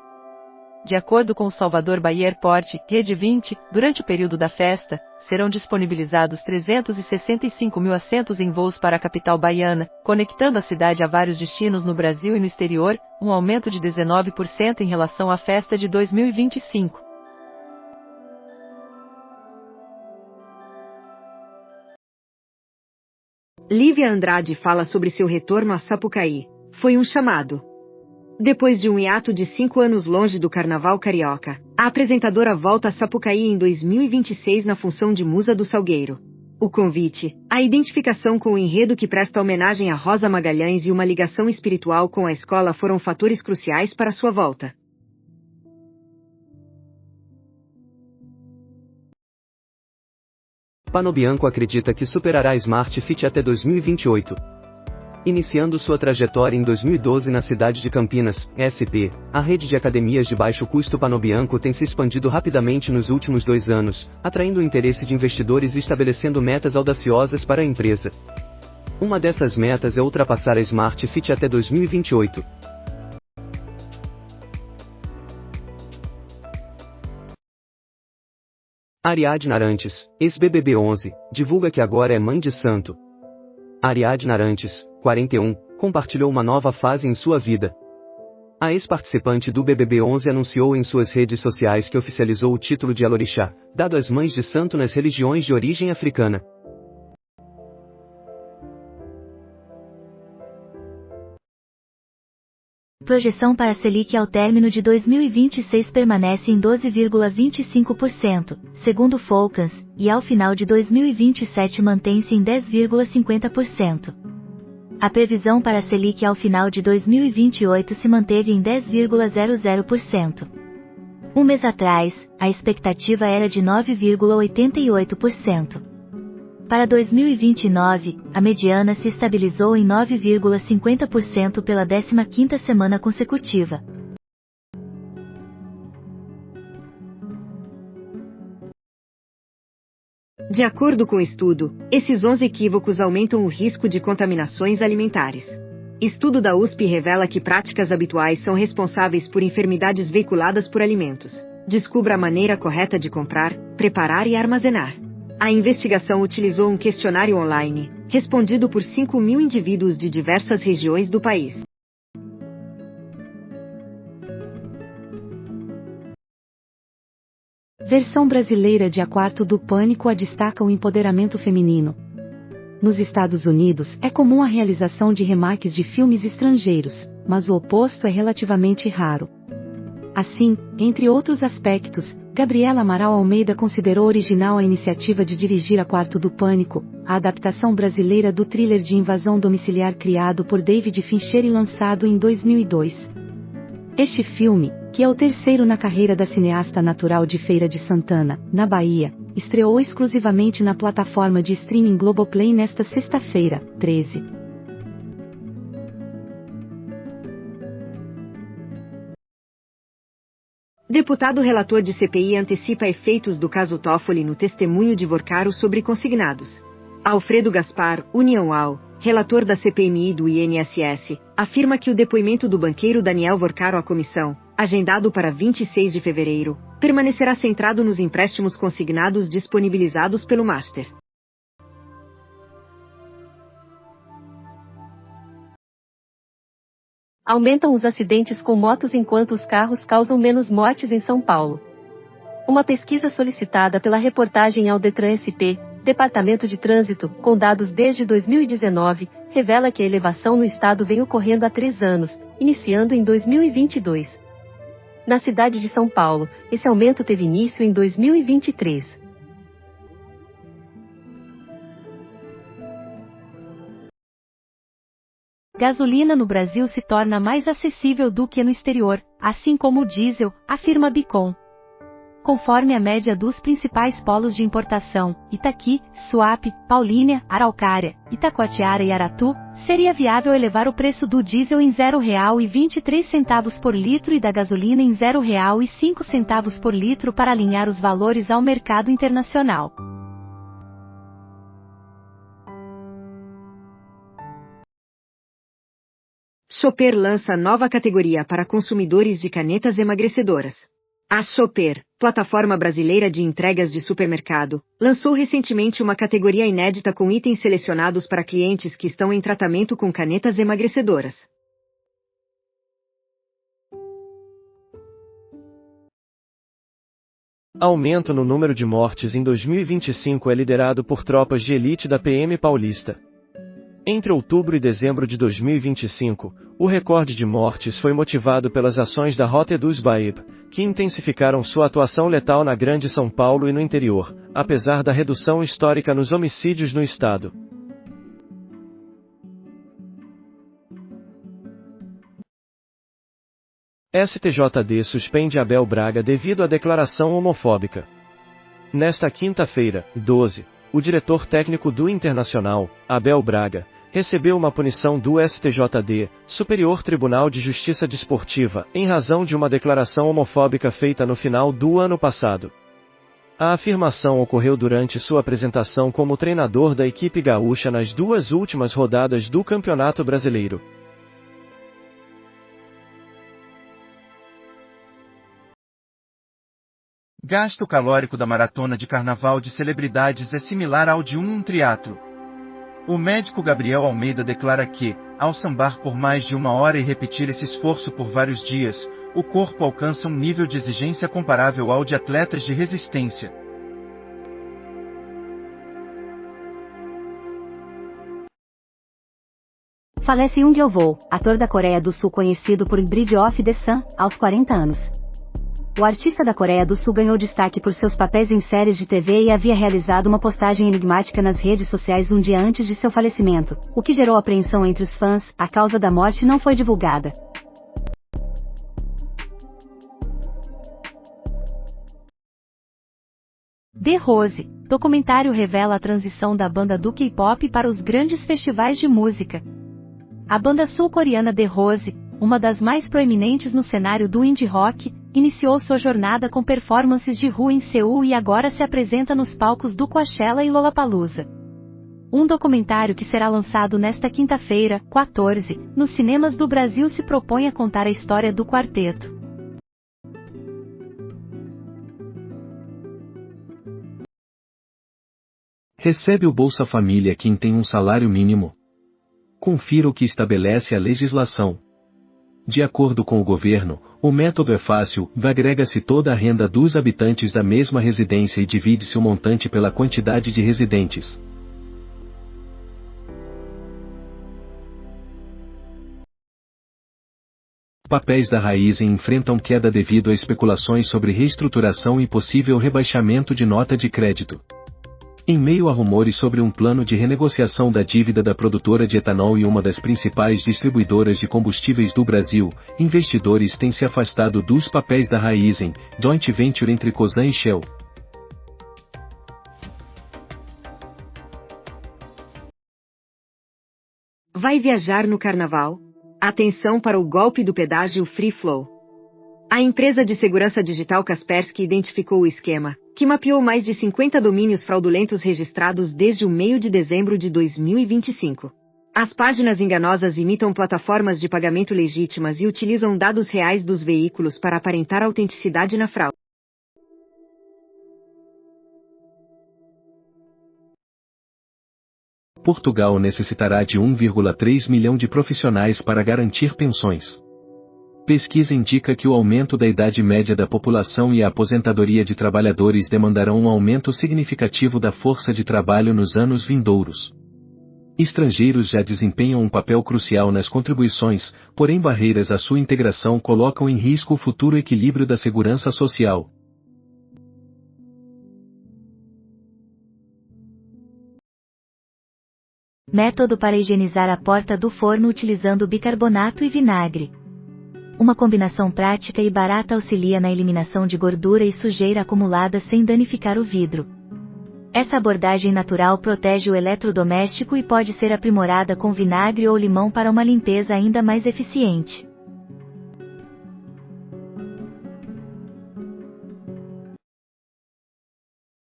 De acordo com o Salvador Bahia Airport, Rede 20, durante o período da festa, serão disponibilizados 365 mil assentos em voos para a capital baiana, conectando a cidade a vários destinos no Brasil e no exterior, um aumento de 19% em relação à festa de 2025. Lívia Andrade fala sobre seu retorno a Sapucaí. Foi um chamado. Depois de um hiato de 5 anos longe do Carnaval Carioca, a apresentadora volta a Sapucaí em 2026 na função de musa do Salgueiro. O convite, a identificação com o enredo que presta homenagem a Rosa Magalhães e uma ligação espiritual com a escola foram fatores cruciais para sua volta. Panobianco acredita que superará a Smart Fit até 2028. Iniciando sua trajetória em 2012 na cidade de Campinas, SP, a rede de academias de baixo custo Panobianco tem se expandido rapidamente nos últimos 2 anos, atraindo o interesse de investidores e estabelecendo metas audaciosas para a empresa. Uma dessas metas é ultrapassar a Smart Fit até 2028. Ariadne Arantes, ex-BBB 11, divulga que agora é mãe de santo. Ariadne Arantes, 41, compartilhou uma nova fase em sua vida. A ex-participante do BBB 11 anunciou em suas redes sociais que oficializou o título de Alorixá, dado às mães de santo nas religiões de origem africana. Projeção para a Selic ao término de 2026 permanece em 12,25%, segundo Focus, e ao final de 2027 mantém-se em 10,50%. A previsão para a Selic ao final de 2028 se manteve em 10,00%. Um mês atrás, a expectativa era de 9,88%. Para 2029, a mediana se estabilizou em 9,50% pela 15ª semana consecutiva. De acordo com o estudo, esses 11 equívocos aumentam o risco de contaminações alimentares. Estudo da USP revela que práticas habituais são responsáveis por enfermidades veiculadas por alimentos. Descubra a maneira correta de comprar, preparar e armazenar. A investigação utilizou um questionário online, respondido por 5.000 indivíduos de diversas regiões do país. Versão brasileira de A Quarto do Pânico a destaca o empoderamento feminino. Nos Estados Unidos, é comum a realização de remakes de filmes estrangeiros, mas o oposto é relativamente raro. Assim, entre outros aspectos, Gabriela Amaral Almeida considerou original a iniciativa de dirigir A Quarto do Pânico, a adaptação brasileira do thriller de invasão domiciliar criado por David Fincher e lançado em 2002. Este filme, que é o terceiro na carreira da cineasta natural de Feira de Santana, na Bahia, estreou exclusivamente na plataforma de streaming Globoplay nesta sexta-feira, 13. Deputado relator de CPI antecipa efeitos do caso Toffoli no testemunho de Vorcaro sobre consignados. Alfredo Gaspar, União-AL, relator da CPMI do INSS, afirma que o depoimento do banqueiro Daniel Vorcaro à comissão, agendado para 26 de fevereiro, permanecerá centrado nos empréstimos consignados disponibilizados pelo Master. Aumentam os acidentes com motos enquanto os carros causam menos mortes em São Paulo. Uma pesquisa solicitada pela reportagem ao Detran SP, Departamento de Trânsito, com dados desde 2019, revela que a elevação no estado vem ocorrendo há 3 anos, iniciando em 2022. Na cidade de São Paulo, esse aumento teve início em 2023. Gasolina no Brasil se torna mais acessível do que no exterior, assim como o diesel, afirma Bicom. Conforme a média dos principais polos de importação, Itaqui, Suape, Paulínia, Araucária, Itacoatiara e Aratu, seria viável elevar o preço do diesel em R$ 0,23 por litro e da gasolina em R$ 0,05 por litro para alinhar os valores ao mercado internacional. Shopper lança nova categoria para consumidores de canetas emagrecedoras. A Shopper, plataforma brasileira de entregas de supermercado, lançou recentemente uma categoria inédita com itens selecionados para clientes que estão em tratamento com canetas emagrecedoras. Aumento no número de mortes em 2025 é liderado por tropas de elite da PM paulista. Entre outubro e dezembro de 2025, o recorde de mortes foi motivado pelas ações da Rota dos Baib, que intensificaram sua atuação letal na Grande São Paulo e no interior, apesar da redução histórica nos homicídios no estado. STJD suspende Abel Braga devido à declaração homofóbica. Nesta quinta-feira, 12, o diretor técnico do Internacional, Abel Braga, recebeu uma punição do STJD, Superior Tribunal de Justiça Desportiva, em razão de uma declaração homofóbica feita no final do ano passado. A afirmação ocorreu durante sua apresentação como treinador da equipe gaúcha nas 2 últimas rodadas do Campeonato Brasileiro. Gasto calórico da maratona de carnaval de celebridades é similar ao de um triatlo. O médico Gabriel Almeida declara que, ao sambar por mais de 1 hora e repetir esse esforço por vários dias, o corpo alcança um nível de exigência comparável ao de atletas de resistência. Falece Yoon Gyeol-woo, ator da Coreia do Sul conhecido por Bride of the Sun, aos 40 anos. O artista da Coreia do Sul ganhou destaque por seus papéis em séries de TV e havia realizado uma postagem enigmática nas redes sociais um dia antes de seu falecimento, o que gerou apreensão entre os fãs. A causa da morte não foi divulgada. The Rose, documentário revela a transição da banda do K-pop para os grandes festivais de música. A banda sul-coreana The Rose, uma das mais proeminentes no cenário do indie rock, iniciou sua jornada com performances de rua em Seul e agora se apresenta nos palcos do Coachella e Lollapalooza. Um documentário que será lançado nesta quinta-feira, 14, nos cinemas do Brasil se propõe a contar a história do quarteto. Recebe o Bolsa Família quem tem um salário mínimo? Confira o que estabelece a legislação. De acordo com o governo, o método é fácil, agrega-se toda a renda dos habitantes da mesma residência e divide-se o montante pela quantidade de residentes. Papéis da Raizen enfrentam queda devido a especulações sobre reestruturação e possível rebaixamento de nota de crédito. Em meio a rumores sobre um plano de renegociação da dívida da produtora de etanol e uma das principais distribuidoras de combustíveis do Brasil, investidores têm se afastado dos papéis da Raizen, joint venture entre Cosan e Shell. Vai viajar no carnaval? Atenção para o golpe do pedágio Free Flow. A empresa de segurança digital Kaspersky identificou o esquema, que mapeou mais de 50 domínios fraudulentos registrados desde o meio de dezembro de 2025. As páginas enganosas imitam plataformas de pagamento legítimas e utilizam dados reais dos veículos para aparentar autenticidade na fraude. Portugal necessitará de 1,3 milhão de profissionais para garantir pensões. Pesquisa indica que o aumento da idade média da população e a aposentadoria de trabalhadores demandarão um aumento significativo da força de trabalho nos anos vindouros. Estrangeiros já desempenham um papel crucial nas contribuições, porém barreiras à sua integração colocam em risco o futuro equilíbrio da segurança social. Método para higienizar a porta do forno utilizando bicarbonato e vinagre. Uma combinação prática e barata auxilia na eliminação de gordura e sujeira acumulada sem danificar o vidro. Essa abordagem natural protege o eletrodoméstico e pode ser aprimorada com vinagre ou limão para uma limpeza ainda mais eficiente.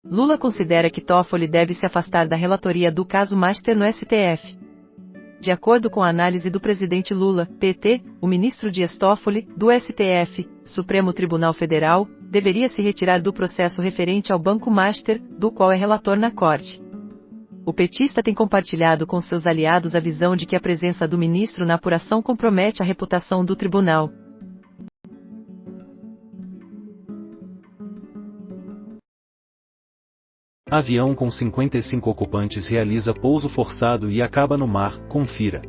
Lula considera que Toffoli deve se afastar da relatoria do caso Master no STF. De acordo com a análise do presidente Lula, PT, o ministro Dias Toffoli, do STF, Supremo Tribunal Federal, deveria se retirar do processo referente ao Banco Master, do qual é relator na corte. O petista tem compartilhado com seus aliados a visão de que a presença do ministro na apuração compromete a reputação do tribunal. Avião com 55 ocupantes realiza pouso forçado e acaba no mar, confira.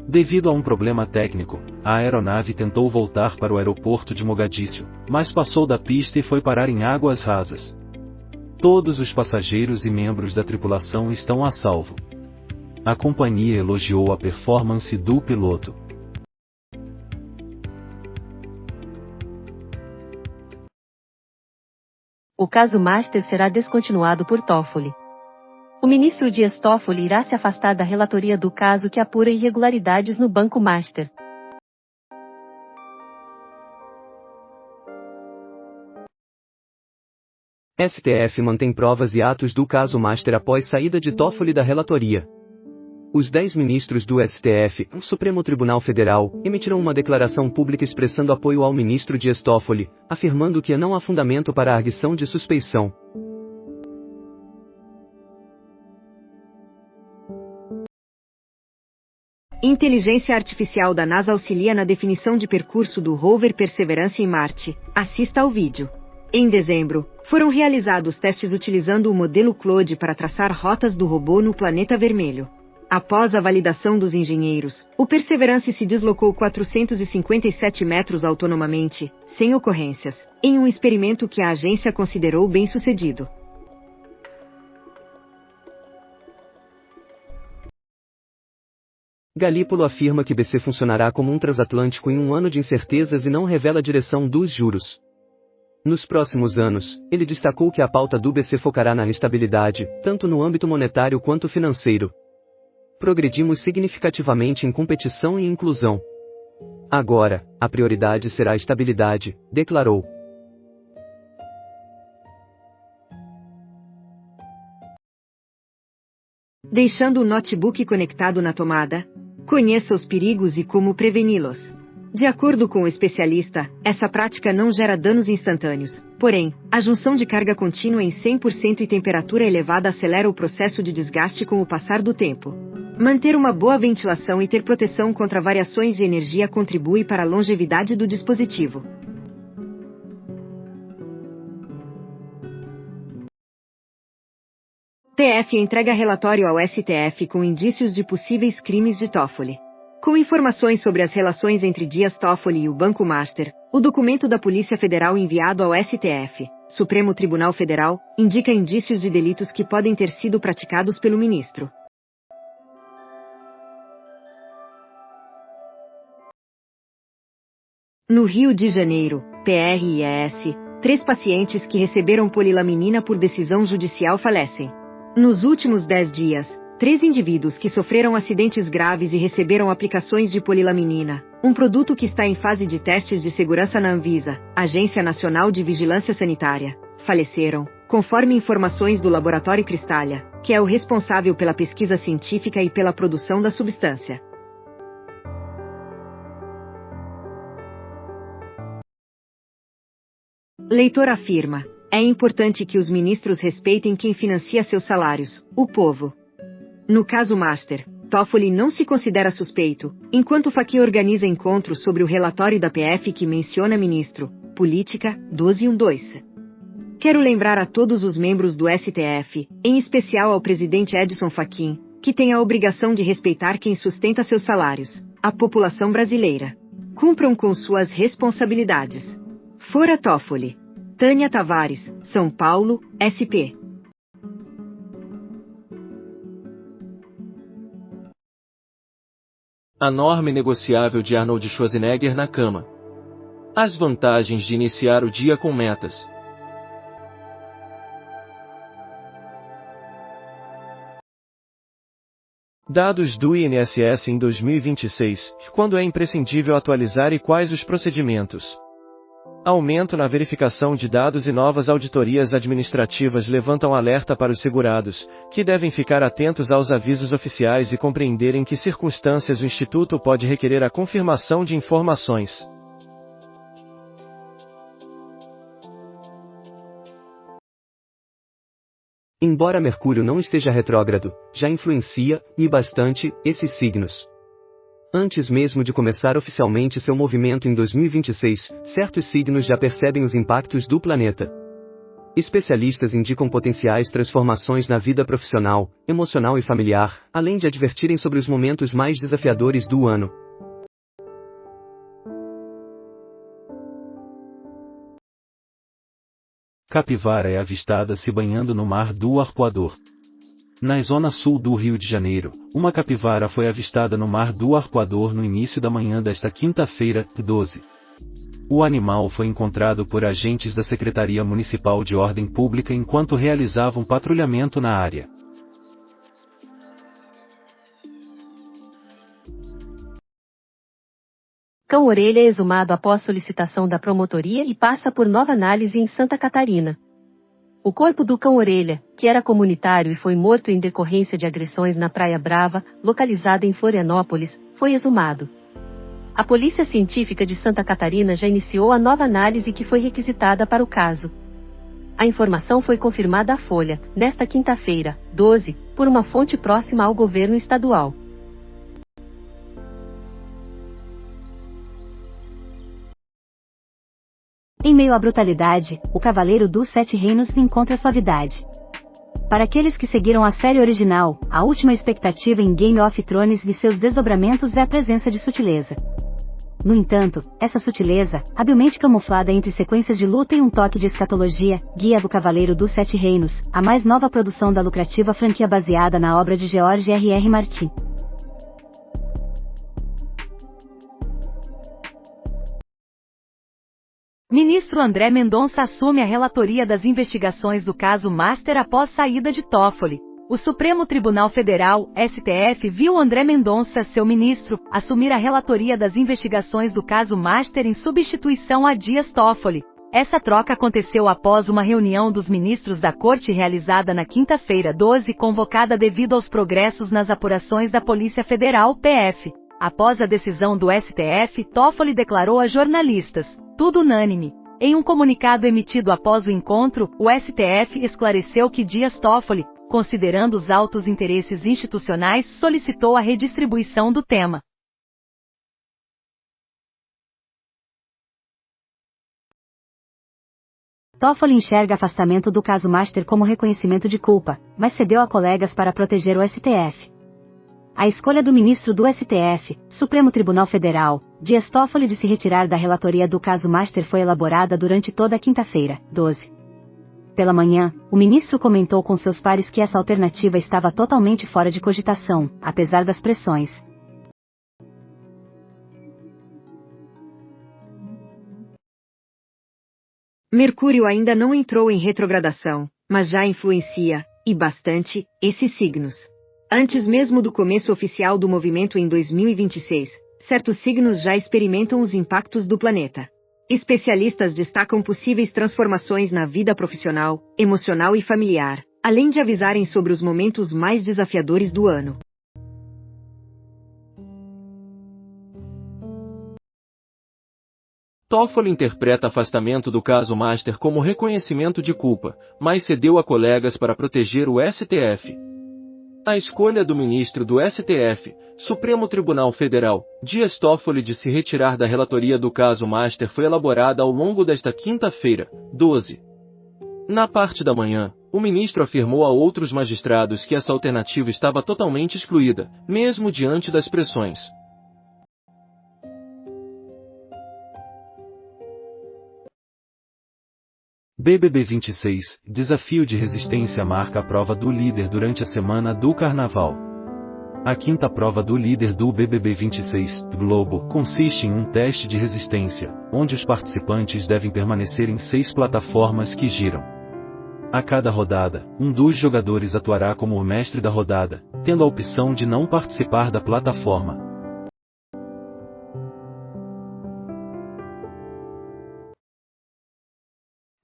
Devido a um problema técnico, a aeronave tentou voltar para o aeroporto de Mogadíscio, mas passou da pista e foi parar em águas rasas. Todos os passageiros e membros da tripulação estão a salvo. A companhia elogiou a performance do piloto. O caso Master será descontinuado por Toffoli. O ministro Dias Toffoli irá se afastar da relatoria do caso que apura irregularidades no Banco Master. STF mantém provas e atos do caso Master após saída de Toffoli da relatoria. Os 10 ministros do STF, o Supremo Tribunal Federal, emitiram uma declaração pública expressando apoio ao ministro Dias Toffoli, afirmando que não há fundamento para a arguição de suspeição. Inteligência artificial da NASA auxilia na definição de percurso do rover Perseverance em Marte. Assista ao vídeo. Em dezembro, foram realizados testes utilizando o modelo Claude para traçar rotas do robô no planeta vermelho. Após a validação dos engenheiros, o Perseverance se deslocou 457 metros autonomamente, sem ocorrências, em um experimento que a agência considerou bem-sucedido. Galípolo afirma que BC funcionará como um transatlântico em um ano de incertezas e não revela a direção dos juros. Nos próximos anos, ele destacou que a pauta do BC focará na estabilidade, tanto no âmbito monetário quanto financeiro. Progredimos significativamente em competição e inclusão. Agora, a prioridade será a estabilidade, declarou. Deixando o notebook conectado na tomada? Conheça os perigos e como preveni-los. De acordo com o especialista, essa prática não gera danos instantâneos. Porém, a junção de carga contínua em 100% e temperatura elevada acelera o processo de desgaste com o passar do tempo. Manter uma boa ventilação e ter proteção contra variações de energia contribui para a longevidade do dispositivo. TF entrega relatório ao STF com indícios de possíveis crimes de Toffoli. Com informações sobre as relações entre Dias Toffoli e o Banco Master, o documento da Polícia Federal enviado ao STF, Supremo Tribunal Federal, indica indícios de delitos que podem ter sido praticados pelo ministro. No Rio de Janeiro, PRES, 3 pacientes que receberam polilaminina por decisão judicial falecem. Nos últimos 10 dias, 3 indivíduos que sofreram acidentes graves e receberam aplicações de polilaminina, um produto que está em fase de testes de segurança na Anvisa, Agência Nacional de Vigilância Sanitária, faleceram, conforme informações do Laboratório Cristália, que é o responsável pela pesquisa científica e pela produção da substância. Leitor afirma: é importante que os ministros respeitem quem financia seus salários, o povo. No caso Master, Toffoli não se considera suspeito, enquanto Fachin organiza encontros sobre o relatório da PF que menciona ministro, Política, 1212. Quero lembrar a todos os membros do STF, em especial ao presidente Edson Fachin, que tem a obrigação de respeitar quem sustenta seus salários, a população brasileira. Cumpram com suas responsabilidades. Fora Toffoli. Tânia Tavares, São Paulo, SP. A norma inegociável de Arnold Schwarzenegger na cama. As vantagens de iniciar o dia com metas. Dados do INSS em 2026, quando é imprescindível atualizar e quais os procedimentos. Aumento na verificação de dados e novas auditorias administrativas levantam alerta para os segurados, que devem ficar atentos aos avisos oficiais e compreender em que circunstâncias o Instituto pode requerer a confirmação de informações. Embora Mercúrio não esteja retrógrado, já influencia, e bastante, esses signos. Antes mesmo de começar oficialmente seu movimento em 2026, certos signos já percebem os impactos do planeta. Especialistas indicam potenciais transformações na vida profissional, emocional e familiar, além de advertirem sobre os momentos mais desafiadores do ano. Capivara é avistada se banhando no mar do Arpoador. Na zona sul do Rio de Janeiro, uma capivara foi avistada no mar do Arpoador no início da manhã desta quinta-feira, 12. O animal foi encontrado por agentes da Secretaria Municipal de Ordem Pública enquanto realizavam patrulhamento na área. cão-orelha é exumado após solicitação da promotoria e passa por nova análise em Santa Catarina. O corpo do cão-orelha, que era comunitário e foi morto em decorrência de agressões na Praia Brava, localizada em Florianópolis, foi exumado. A Polícia Científica de Santa Catarina já iniciou a nova análise que foi requisitada para o caso. A informação foi confirmada à Folha, nesta quinta-feira, 12, por uma fonte próxima ao governo estadual. Em meio à brutalidade, o Cavaleiro dos Sete Reinos encontra suavidade. Para aqueles que seguiram a série original, a última expectativa em Game of Thrones e seus desdobramentos é a presença de sutileza. No entanto, essa sutileza, habilmente camuflada entre sequências de luta e um toque de escatologia, guia do Cavaleiro dos Sete Reinos, a mais nova produção da lucrativa franquia baseada na obra de George R.R. Martin. Ministro André Mendonça assume a relatoria das investigações do caso Master após saída de Toffoli. O Supremo Tribunal Federal, STF, viu André Mendonça, seu ministro, assumir a relatoria das investigações do caso Master em substituição a Dias Toffoli. Essa troca aconteceu após uma reunião dos ministros da Corte realizada na quinta-feira 12, convocada devido aos progressos nas apurações da Polícia Federal, PF. Após a decisão do STF, Toffoli declarou a jornalistas: tudo unânime. Em um comunicado emitido após o encontro, o STF esclareceu que Dias Toffoli, considerando os altos interesses institucionais, solicitou a redistribuição do tema. Toffoli enxerga afastamento do caso Master como reconhecimento de culpa, mas cedeu a colegas para proteger o STF. A escolha do ministro do STF, Supremo Tribunal Federal, Dias Toffoli, de se retirar da relatoria do caso Master foi elaborada durante toda a quinta-feira, 12. Pela manhã, o ministro comentou com seus pares que essa alternativa estava totalmente fora de cogitação, apesar das pressões. Mercúrio ainda não entrou em retrogradação, mas já influencia, e bastante, esses signos. Antes mesmo do começo oficial do movimento em 2026, certos signos já experimentam os impactos do planeta. Especialistas destacam possíveis transformações na vida profissional, emocional e familiar, além de avisarem sobre os momentos mais desafiadores do ano. Toffoli interpreta afastamento do caso Master como reconhecimento de culpa, mas cedeu a colegas para proteger o STF. A escolha do ministro do STF, Supremo Tribunal Federal, Dias Toffoli, de se retirar da relatoria do caso Master foi elaborada ao longo desta quinta-feira, 12. Na parte da manhã, o ministro afirmou a outros magistrados que essa alternativa estava totalmente excluída, mesmo diante das pressões. BBB 26, desafio de resistência marca a prova do líder durante a semana do Carnaval. A quinta prova do líder do BBB 26, Globo, consiste em um teste de resistência, onde os participantes devem permanecer em 6 plataformas que giram. A cada rodada, um dos jogadores atuará como o mestre da rodada, tendo a opção de não participar da plataforma.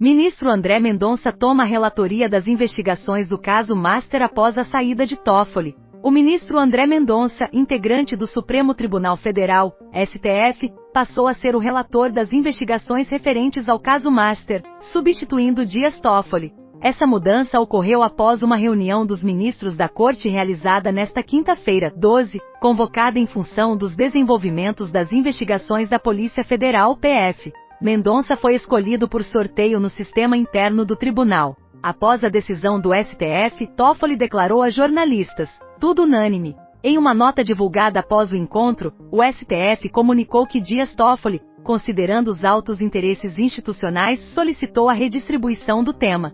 Ministro André Mendonça toma a relatoria das investigações do caso Master após a saída de Toffoli. O ministro André Mendonça, integrante do Supremo Tribunal Federal, STF, passou a ser o relator das investigações referentes ao caso Master, substituindo Dias Toffoli. Essa mudança ocorreu após uma reunião dos ministros da Corte realizada nesta quinta-feira, 12, convocada em função dos desenvolvimentos das investigações da Polícia Federal, PF. Mendonça foi escolhido por sorteio no sistema interno do tribunal. Após a decisão do STF, Toffoli declarou a jornalistas: tudo unânime. Em uma nota divulgada após o encontro, o STF comunicou que Dias Toffoli, considerando os altos interesses institucionais, solicitou a redistribuição do tema.